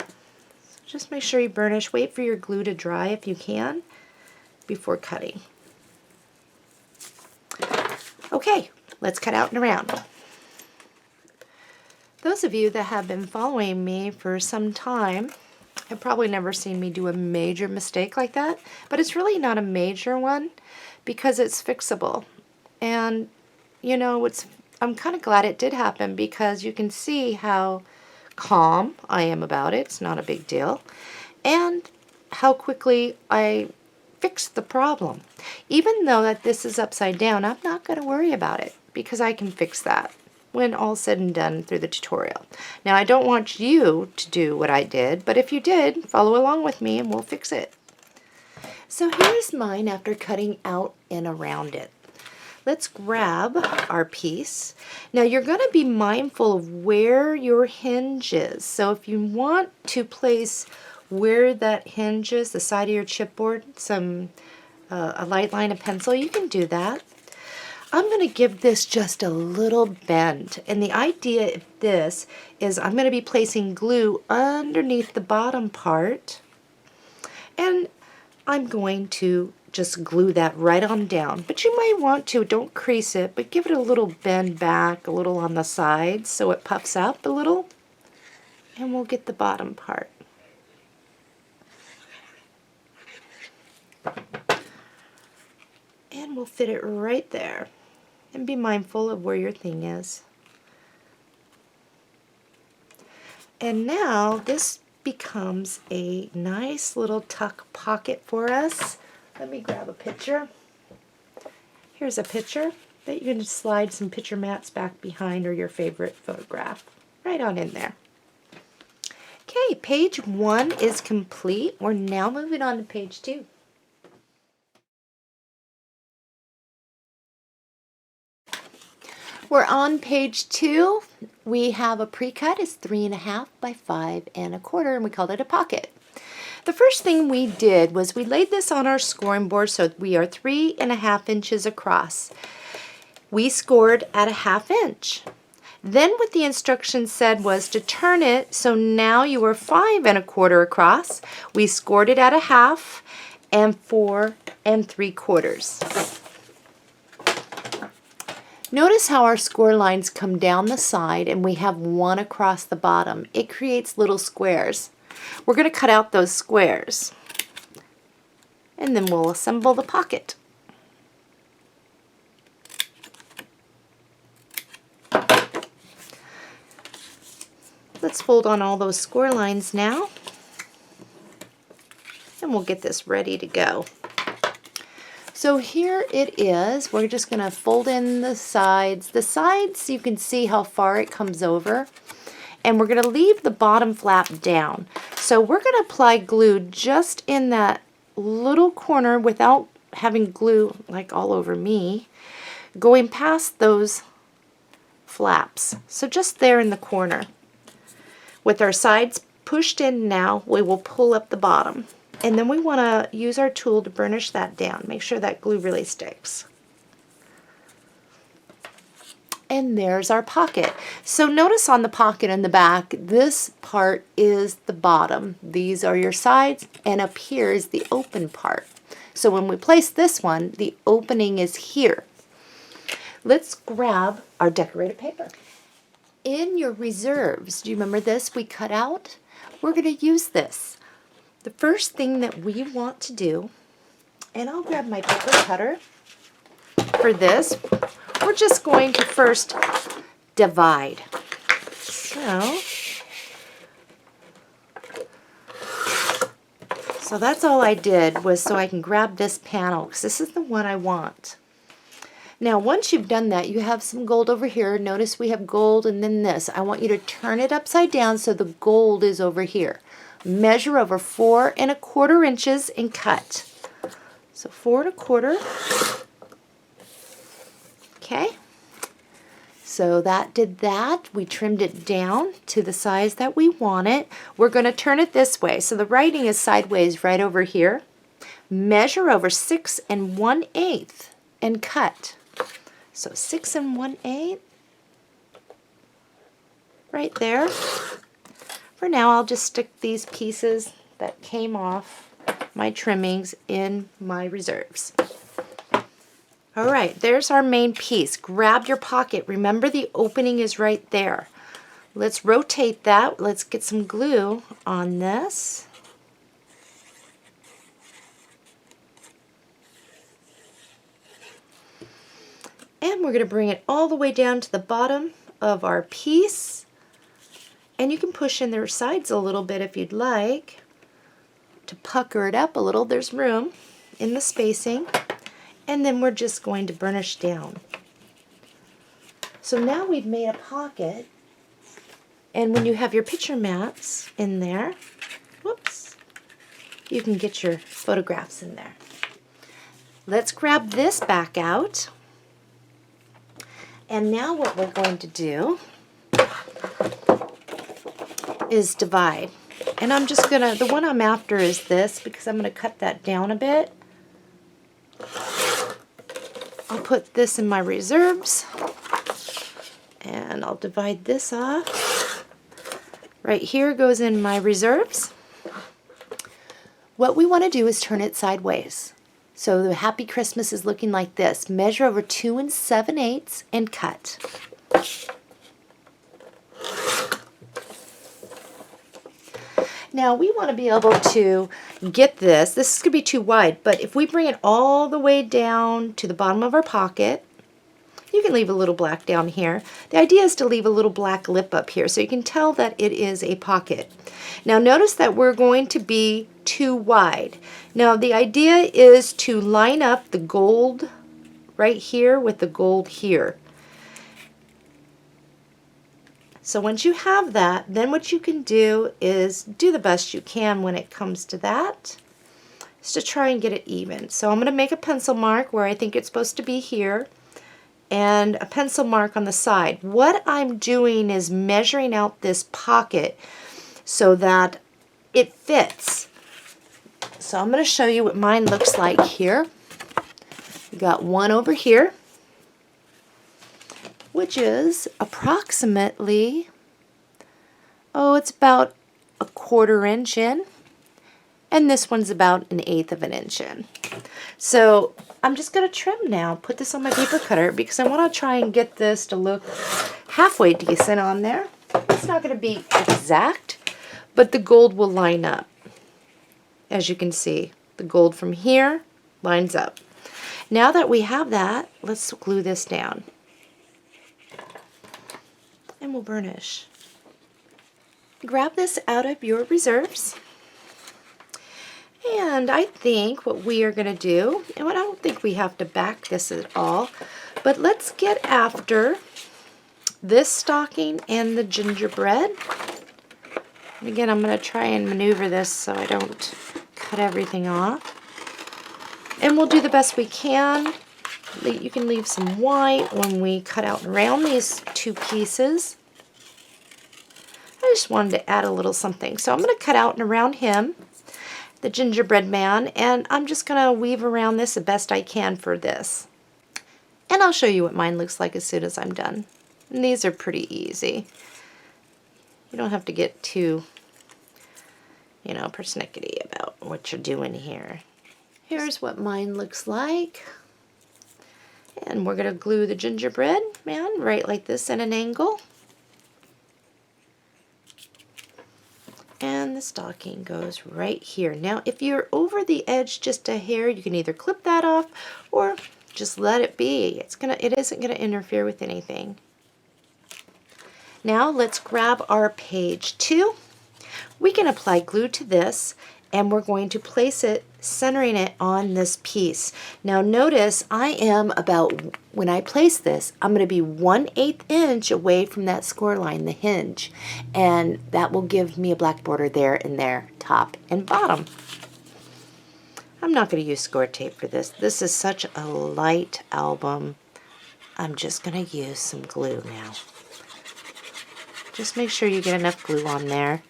So just make sure you burnish. Wait for your glue to dry if you can before cutting. Okay, let's cut out and around. Those of you that have been following me for some time have probably never seen me do a major mistake like that, but it's really not a major one because it's fixable. And you know, I'm kind of glad it did happen because you can see how calm I am about it. It's not a big deal. And how quickly I fixed the problem. Even though that this is upside down, I'm not going to worry about it because I can fix that when all said and done through the tutorial. Now, I don't want you to do what I did, but if you did, follow along with me and we'll fix it. So here's mine after cutting out and around it. Let's grab our piece. Now you're going to be mindful of where your hinge is. So if you want to place where that hinge is, the side of your chipboard, a light line of pencil, you can do that. I'm going to give this just a little bend. And the idea of this is I'm going to be placing glue underneath the bottom part. And I'm going to just glue that right on down. But you might want to, don't crease it, but give it a little bend back, a little on the sides so it puffs up a little. And we'll get the bottom part. And we'll fit it right there. And be mindful of where your thing is. And now this becomes a nice little tuck pocket for us. Let me grab a picture. Here's a picture that you can slide some picture mats back behind or your favorite photograph right on in there. Okay, page 1 is complete. We're now moving on to page 2. We're on page 2. We have a pre-cut. It's 3.5 by 5 1/4, and we called it a pocket. The first thing we did was we laid this on our scoring board so we are 3.5 inches across. We scored at 1/2 inch. Then what the instructions said was to turn it so now you were 5 1/4 across. We scored it at 1/2 and 4 3/4. Notice how our score lines come down the side and we have one across the bottom. It creates little squares. We're going to cut out those squares and then we'll assemble the pocket. Let's fold on all those score lines now and we'll get this ready to go. So here it is. We're just going to fold in the sides. The sides, you can see how far it comes over. And we're going to leave the bottom flap down. So we're going to apply glue just in that little corner without having glue like all over me, going past those flaps. So just there in the corner. With our sides pushed in now, we will pull up the bottom. And then we want to use our tool to burnish that down. Make sure that glue really sticks. And there's our pocket. So notice on the pocket in the back, this part is the bottom. These are your sides, and up here is the open part. So when we place this one, the opening is here. Let's grab our decorated paper. In your reserves, do you remember this we cut out? We're going to use this. The first thing that we want to do, and I'll grab my paper cutter for this, we're just going to first divide. So that's all I did was so I can grab this panel because this is the one I want. Now once you've done that, you have some gold over here. Notice we have gold and then this. I want you to turn it upside down so the gold is over here. Measure over 4 1/4 inches and cut. So 4 1/4. Okay. So that did that. We trimmed it down to the size that we want it. We're going to turn it this way. So the writing is sideways right over here. Measure over 6 1/8 and cut. So 6 1/8 right there. For now, I'll just stick these pieces that came off my trimmings in my reserves. All right, there's our main piece. Grab your pocket. Remember the opening is right there. Let's rotate that. Let's get some glue on this. And we're going to bring it all the way down to the bottom of our piece. And you can push in their sides a little bit if you'd like to pucker it up a little. There's room in the spacing. And then we're just going to burnish down. So now we've made a pocket. And when you have your picture mats in there, whoops, you can get your photographs in there. Let's grab this back out. And now what we're going to do is divide. And I'm just gonna, the one I'm after is this because I'm gonna cut that down a bit. I'll put this in my reserves and I'll divide this off. Right here goes in my reserves. What we want to do is turn it sideways. So the Happy Christmas is looking like this. Measure over 2 7/8 and cut. Now we want to be able to get this. This is going to be too wide, but if we bring it all the way down to the bottom of our pocket, you can leave a little black down here. The idea is to leave a little black lip up here so you can tell that it is a pocket. Now notice that we're going to be too wide. Now the idea is to line up the gold right here with the gold here. So once you have that, then what you can do is do the best you can when it comes to that, is to try and get it even. So I'm going to make a pencil mark where I think it's supposed to be here, and a pencil mark on the side. What I'm doing is measuring out this pocket so that it fits. So I'm going to show you what mine looks like here. We got one over here, which is approximately, it's about 1/4 inch in, and this one's about 1/8 of an inch in. So I'm just going to trim now, put this on my paper cutter because I want to try and get this to look halfway decent on there. It's not going to be exact, but the gold will line up. As you can see, the gold from here lines up. Now that we have that, let's glue this down. And we'll burnish. Grab this out of your reserves. And I think what we are going to do, and I don't think we have to back this at all, but let's get after this stocking and the gingerbread. And again, I'm going to try and maneuver this so I don't cut everything off. And we'll do the best we can. You can leave some white when we cut out and round these two pieces. I just wanted to add a little something. So I'm going to cut out and around him, the gingerbread man, and I'm just going to weave around this the best I can for this. And I'll show you what mine looks like as soon as I'm done. And these are pretty easy. You don't have to get too, persnickety about what you're doing here. Here's what mine looks like. And we're going to glue the gingerbread man right like this at an angle. And the stocking goes right here. Now, if you're over the edge just a hair, you can either clip that off or just let it be. It isn't gonna interfere with anything. Now let's grab our page 2. We can apply glue to this, and we're going to place it, centering it on this piece. Now notice when I place this, I'm going to be 1/8 inch away from that score line, the hinge, and that will give me a black border there and there, top and bottom. I'm not going to use score tape for this. This is such a light album. I'm just going to use some glue now. Just make sure you get enough glue on there.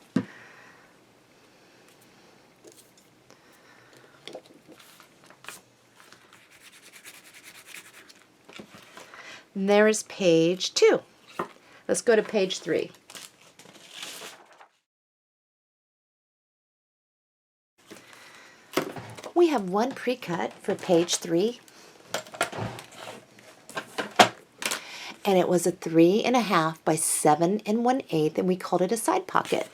And there is page 2. Let's go to page 3. We have one pre-cut for page 3. And it was a 3.5 by 7 1/8, and we called it a side pocket.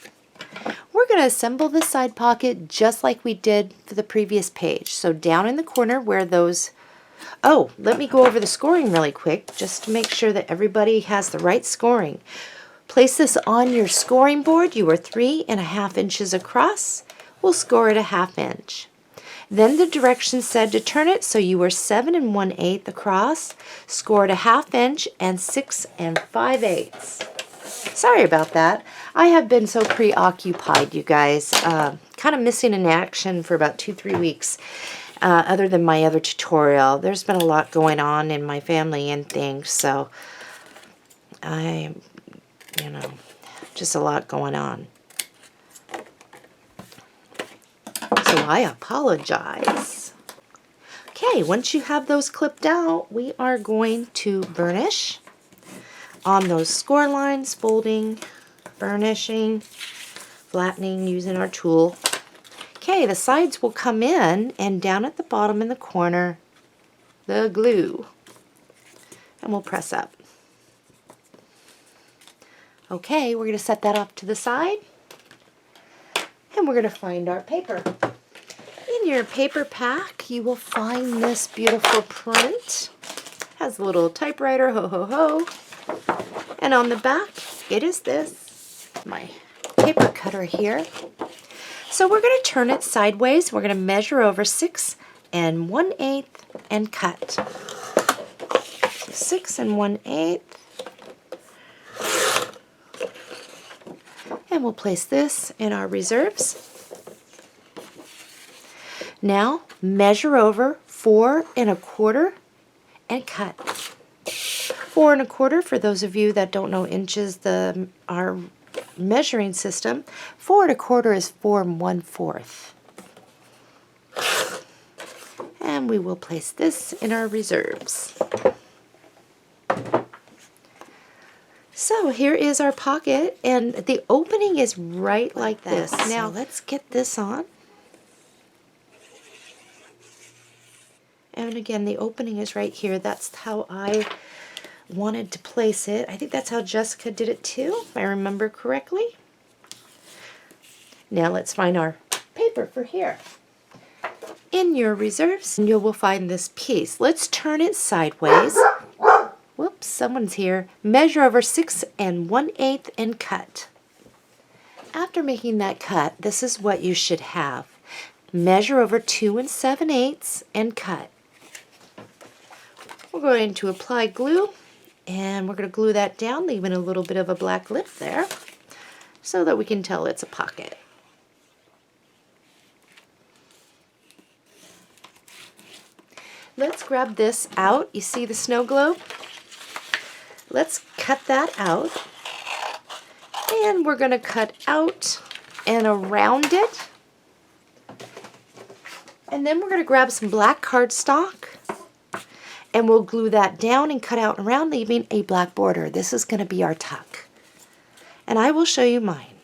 We're going to assemble the side pocket just like we did for the previous page. So down in the corner where those... Oh, let me go over the scoring really quick just to make sure that everybody has the right scoring. Place this on your scoring board. You are 3.5 inches across. We'll score it 1/2 inch. Then the directions said to turn it so you were 7 1/8 across, scored 1/2 inch, and 6 5/8. Sorry about that. I have been so preoccupied, you guys. Kind of missing in action for about 2-3 weeks. Other than my other tutorial. There's been a lot going on in my family and things, so just a lot going on. So I apologize. Okay, once you have those clipped out, we are going to burnish on those score lines, folding, burnishing, flattening using our tool. Okay, the sides will come in, and down at the bottom in the corner, the glue. And we'll press up. Okay, we're going to set that off to the side. And we're going to find our paper. In your paper pack, you will find this beautiful print. Has a little typewriter, ho ho ho. And on the back, it is this, my paper cutter here. So we're going to turn it sideways. We're going to measure over 6 1/8 and cut. So 6 1/8. And we'll place this in our reserves. Now measure over 4 1/4 and cut. 4 1/4, for those of you that don't know inches, our measuring system, 4 1/4 is 4 1/4. And we will place this in our reserves. So here is our pocket, and the opening is right like this. Now let's get this on. And again, the opening is right here. That's how I wanted to place it. I think that's how Jessica did it too, if I remember correctly. Now let's find our paper for here. In your reserves, you will find this piece. Let's turn it sideways. Whoops, someone's here. Measure over 6 1/8 and cut. After making that cut, this is what you should have. Measure over 2 7/8 and cut. We're going to apply glue, and we're going to glue that down, leaving a little bit of a black lip there so that we can tell it's a pocket. Let's grab this out. You see the snow globe? Let's cut that out. And we're going to cut out and around it. And then we're going to grab some black cardstock, and we'll glue that down and cut out and around, leaving a black border. This is going to be our tuck. And I will show you mine.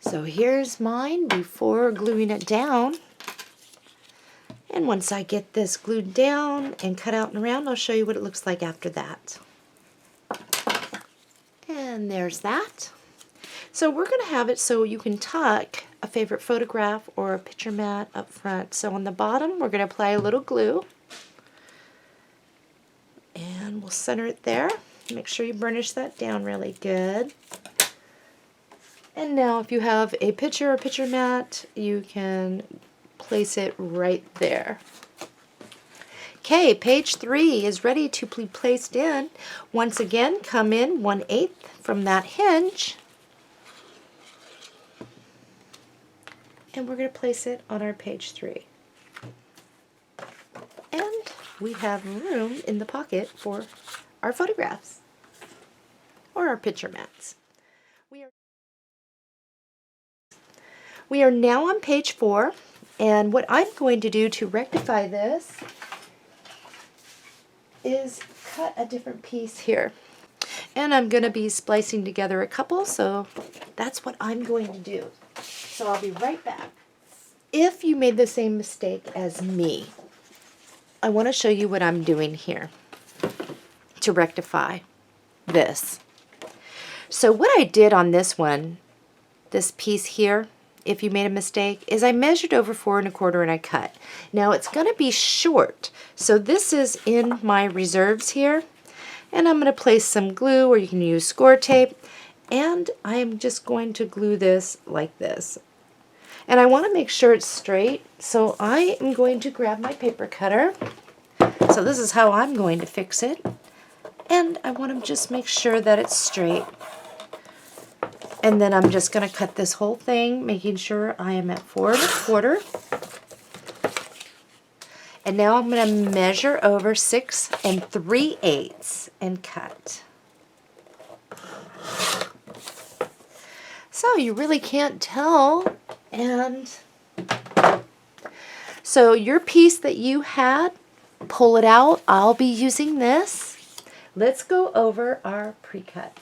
So here's mine before gluing it down. And once I get this glued down and cut out and around, I'll show you what it looks like after that. And there's that. So we're going to have it so you can tuck a favorite photograph or a picture mat up front. So on the bottom, we're going to apply a little glue. And we'll center it there. Make sure you burnish that down really good. And now if you have a picture or picture mat, you can place it right there. Okay, page 3 is ready to be placed in. Once again, come in 1/8 from that hinge. And we're going to place it on our page 3. And we have room in the pocket for our photographs or our picture mats. We are now on page 4, and what I'm going to do to rectify this is cut a different piece here. And I'm going to be splicing together a couple, so that's what I'm going to do. So I'll be right back. If you made the same mistake as me, I want to show you what I'm doing here to rectify this. So what I did on this one, this piece here, if you made a mistake, is I measured over 4 1/4 and I cut. Now it's going to be short, so this is in my reserves here, and I'm going to place some glue, or you can use score tape, and I'm just going to glue this like this. And I want to make sure it's straight, so I am going to grab my paper cutter. So this is how I'm going to fix it, and I want to just make sure that it's straight. And then I'm just going to cut this whole thing, making sure I am at 4 1/4. And now I'm going to measure over 6 3/8 and cut. So you really can't tell. And so your piece that you had, pull it out. I'll be using this. Let's go over our pre-cuts.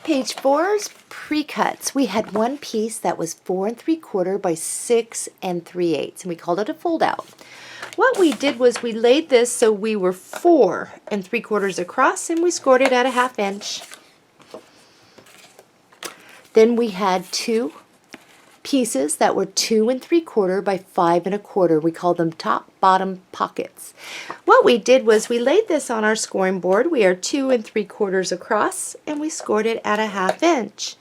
Page 4 is pre-cuts. We had one piece that was 4 3/4 by 6 3/8, and we called it a fold out. What we did was we laid this so we were 4 3/4 across, and we scored it at a 1/2 inch. Then we had two pieces that were 2 3/4 by 5 1/4. We call them top bottom pockets. What we did was we laid this on our scoring board. We are 2 3/4 across, and we scored it at a 1/2 inch.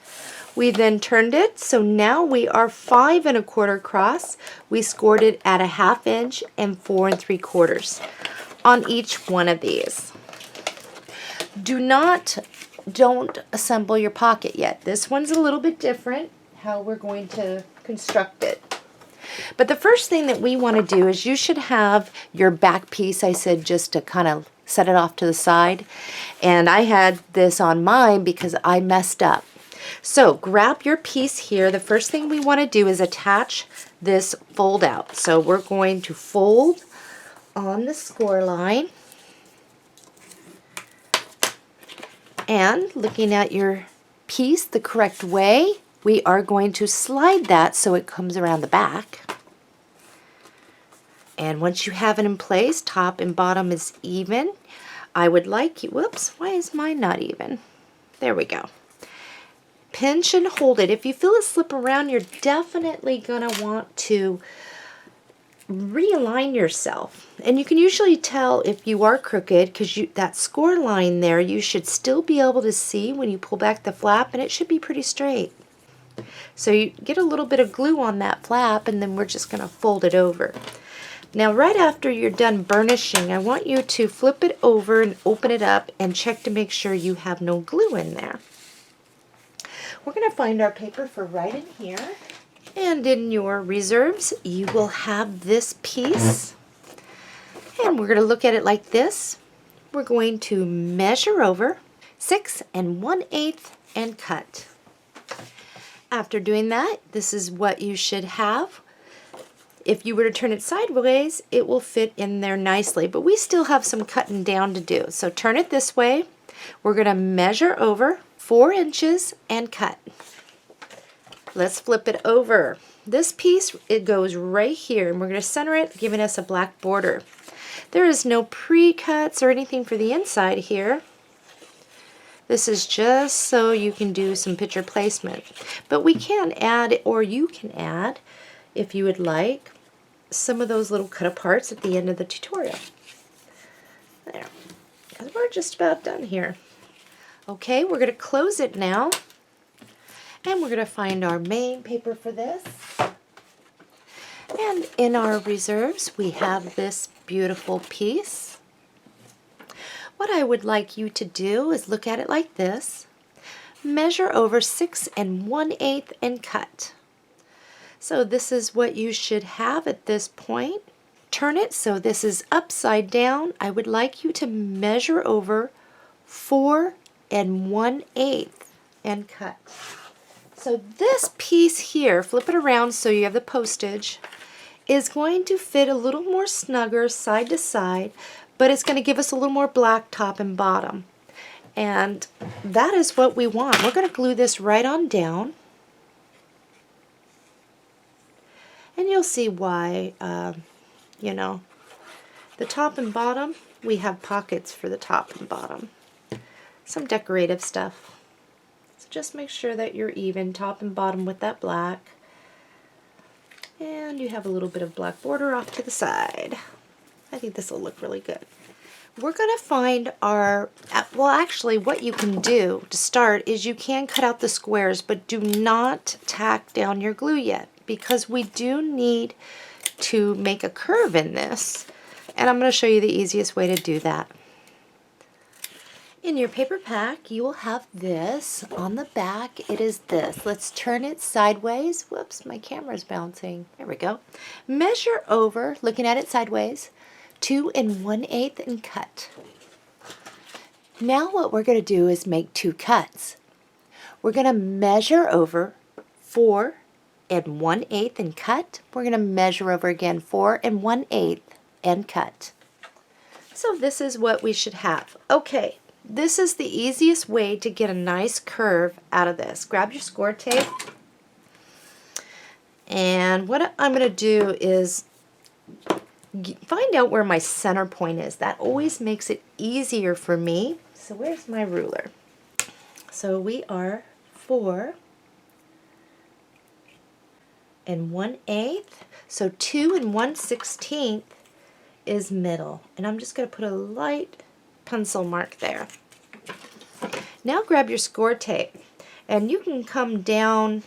We then turned it, so now we are 5 1/4 across. We scored it at a 1/2 inch and 4 3/4 on each one of these. Don't assemble your pocket yet. This one's a little bit different, how we're going to construct it. But the first thing that we want to do is you should have your back piece, I said, just to kind of set it off to the side. And I had this on mine because I messed up. So grab your piece here. The first thing we want to do is attach this fold out. So we're going to fold on the score line. And looking at your piece the correct way, we are going to slide that so it comes around the back. And once you have it in place, top and bottom is even. I would like you, whoops, why is mine not even? There we go. Pinch and hold it. If you feel it slip around, you're definitely going to want to realign yourself. And you can usually tell if you are crooked because that score line there, you should still be able to see when you pull back the flap, and it should be pretty straight. So you get a little bit of glue on that flap, and then we're just going to fold it over. Now right after you're done burnishing, I want you to flip it over and open it up and check to make sure you have no glue in there. We're going to find our paper for right in here. And in your reserves, you will have this piece. And we're going to look at it like this. We're going to measure over 6 1/8 and cut. After doing that, this is what you should have. If you were to turn it sideways, it will fit in there nicely, but we still have some cutting down to do. So turn it this way. We're going to measure over 4 inches and cut. Let's flip it over. This piece, it goes right here, and we're going to center it, giving us a black border. There is no pre-cuts or anything for the inside here. This is just so you can do some picture placement. But we can add, or you can add, if you would like, some of those little cut aparts at the end of the tutorial. There. Because we're just about done here. Okay, we're going to close it now. And we're going to find our main paper for this. And in our reserves, we have this beautiful piece. What I would like you to do is look at it like this. Measure over 6 1/8 and cut. So this is what you should have at this point. Turn it so this is upside down. I would like you to measure over 4 1/8 and cut. So this piece here, flip it around so you have the postage, is going to fit a little more snugger side to side, but it's going to give us a little more black top and bottom. And that is what we want. We're going to glue this right on down. And you'll see why, you know, the top and bottom, we have pockets for the top and bottom. Some decorative stuff. Just make sure that you're even top and bottom with that black. And you have a little bit of black border off to the side. I think this will look really good. We're going to find our, well actually what you can do to start is you can cut out the squares, but do not tack down your glue yet, because we do need to make a curve in this. And I'm going to show you the easiest way to do that. In your paper pack, you will have this. On the back, it is this. Let's turn it sideways. Whoops, my camera's bouncing. There we go. Measure over, looking at it sideways, 2 1/8 and cut. Now what we're going to do is make 2 cuts. We're going to measure over 4 1/8 and cut. We're going to measure over again 4 1/8 and cut. So this is what we should have. Okay. this is the easiest way to get a nice curve out of this. Grab your score tape, and what I'm going to do is find out where my center point is. That always makes it easier for me. So where's my ruler? So we are 4 1/8. So 2 1/16 is middle. And I'm just going to put a light pencil mark there. Now grab your score tape, and you can come down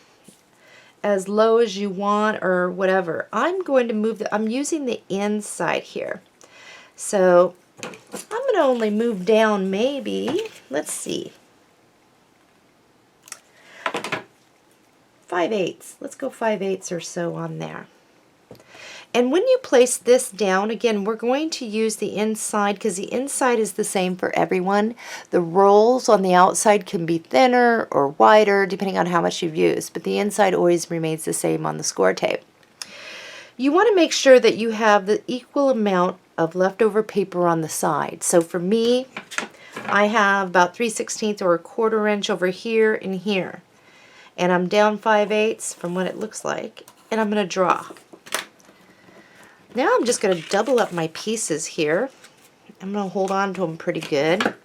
as low as you want or whatever. I'm going to move I'm using the inside here. So I'm going to only move down maybe, let's see, 5/8. Let's go 5/8 or so on there. And when you place this down, again, we're going to use the inside because the inside is the same for everyone. The rolls on the outside can be thinner or wider depending on how much you've used, but the inside always remains the same on the score tape. You want to make sure that you have the equal amount of leftover paper on the side. So for me, I have about 3/16 or 1/4 inch over here and here. And I'm down 5/8 from what it looks like, and I'm going to draw. Now I'm just going to double up my pieces here. I'm going to hold on to them pretty good.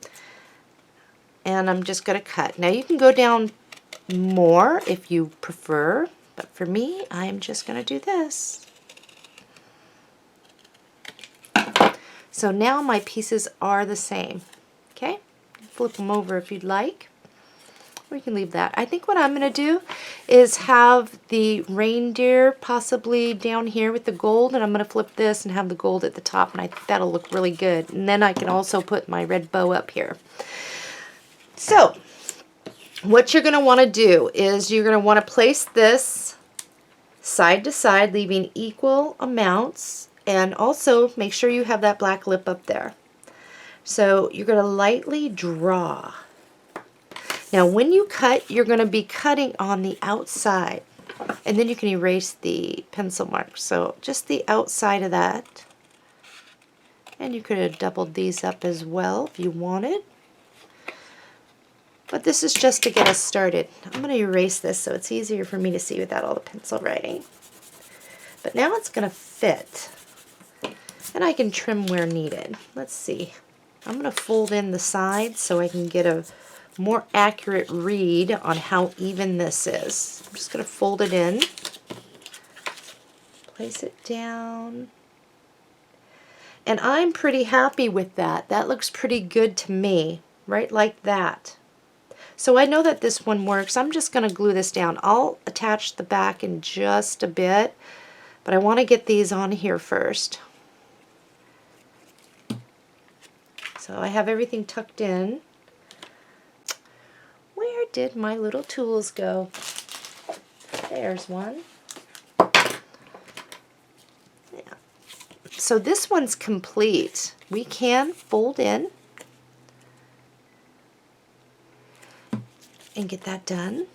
And I'm just going to cut. Now you can go down more if you prefer, but for me, I'm just going to do this. So now my pieces are the same. Okay? Flip them over if you'd like. We can leave that. I think what I'm going to do is have the reindeer possibly down here with the gold, and I'm going to flip this and have the gold at the top, and I think that'll look really good. And then I can also put my red bow up here. So what you're going to want to do is you're going to want to place this side to side, leaving equal amounts, and also make sure you have that black lip up there. So you're going to lightly draw. Now when you cut, you're going to be cutting on the outside, and then you can erase the pencil marks. So just the outside of that, and you could have doubled these up as well if you wanted. But this is just to get us started. I'm going to erase this so it's easier for me to see without all the pencil writing. But now it's going to fit, and I can trim where needed. Let's see. I'm going to fold in the sides so I can get a more accurate read on how even this is. I'm just going to fold it in, place it down, and I'm pretty happy with that. That looks pretty good to me, right like that. So I know that this one works. I'm just going to glue this down. I'll attach the back in just a bit, but I want to get these on here first. So I have everything tucked in. Where did my little tools go? There's one. Yeah. So this one's complete. We can fold in and get that done.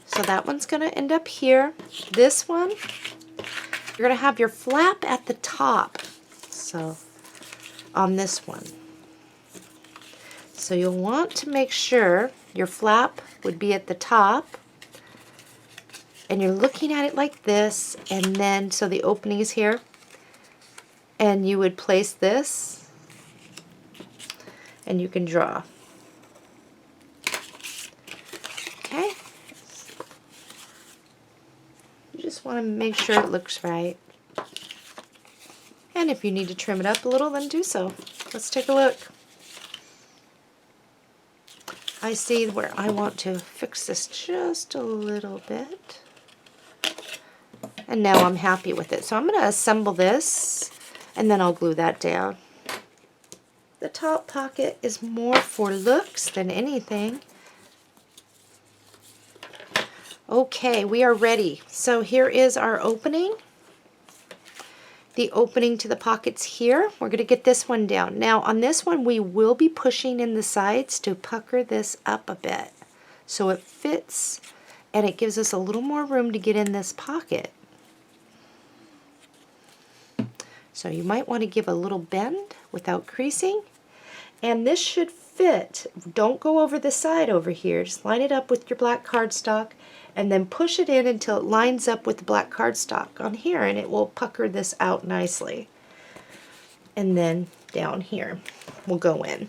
So that one's going to end up here. This one, you're going to have your flap at the top. So on this one. So you'll want to make sure your flap would be at the top, and you're looking at it like this, and then so the opening is here, and you would place this, and you can draw. Okay? You just want to make sure it looks right. And if you need to trim it up a little, then do so. Let's take a look. I see where I want to fix this just a little bit. And now I'm happy with it. So I'm going to assemble this, and then I'll glue that down. The top pocket is more for looks than anything. Okay, we are ready. So here is our opening. The opening to the pockets here. We're going to get this one down. Now on this one we will be pushing in the sides to pucker this up a bit so it fits, and it gives us a little more room to get in this pocket. So you might want to give a little bend without creasing. And this should fit. Don't go over the side over here. Just line it up with your black cardstock and then push it in until it lines up with the black cardstock on here, and it will pucker this out nicely. And then down here will go in.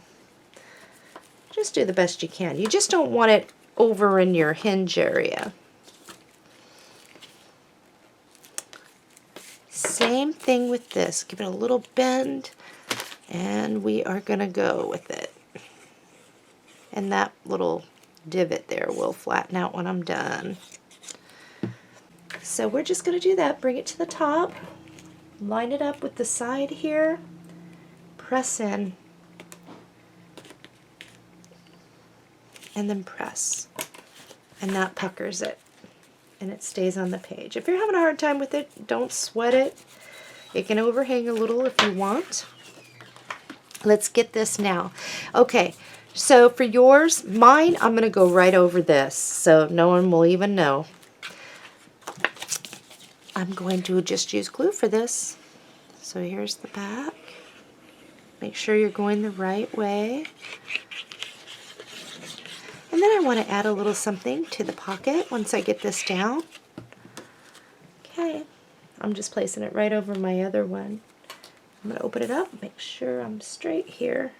Just do the best you can. You just don't want it over in your hinge area. Same thing with this. Give it a little bend, and we are going to go with it. And that little divot there will flatten out when I'm done. So we're just going to do that. Bring it to the top, line it up with the side here, press in, and then press. And that puckers it, and it stays on the page. If you're having a hard time with it, don't sweat it. It can overhang a little if you want. Let's get this now. Okay. So for yours, mine, I'm going to go right over this so no one will even know. I'm going to just use glue for this. So here's the back. Make sure you're going the right way. And then I want to add a little something to the pocket once I get this down. Okay, I'm just placing it right over my other one. I'm going to open it up, make sure I'm straight here.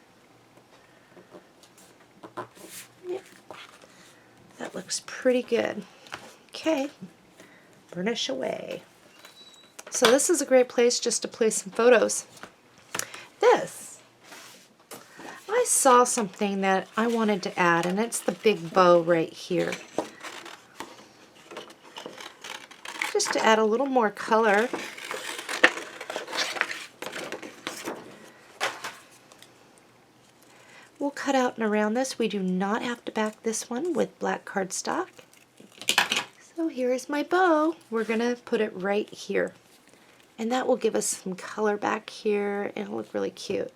That looks pretty good. Okay, burnish away. So this is a great place just to place some photos. This, I saw something that I wanted to add, and it's the big bow right here. Just to add a little more color. We'll cut out and around this. We do not have to back this one with black cardstock. So here is my bow. We're going to put it right here. And that will give us some color back here, and it'll look really cute.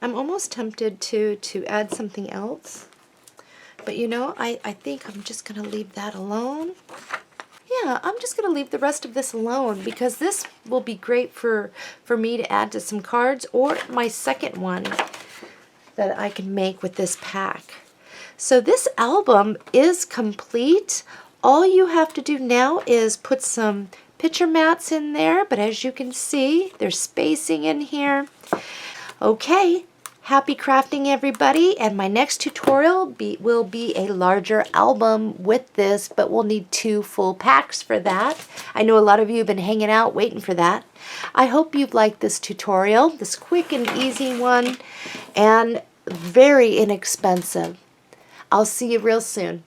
I'm almost tempted to add something else. But you know, I think I'm just going to leave that alone. Yeah, I'm just going to leave the rest of this alone because this will be great for me to add to some cards, or my second one that I can make with this pack. So this album is complete. All you have to do now is put some picture mats in there, but as you can see, there's spacing in here. Okay, happy crafting everybody, and my next tutorial will be a larger album with this, but we'll need 2 full packs for that. I know a lot of you have been hanging out waiting for that. I hope you've liked this tutorial, this quick and easy one, and very inexpensive. I'll see you real soon.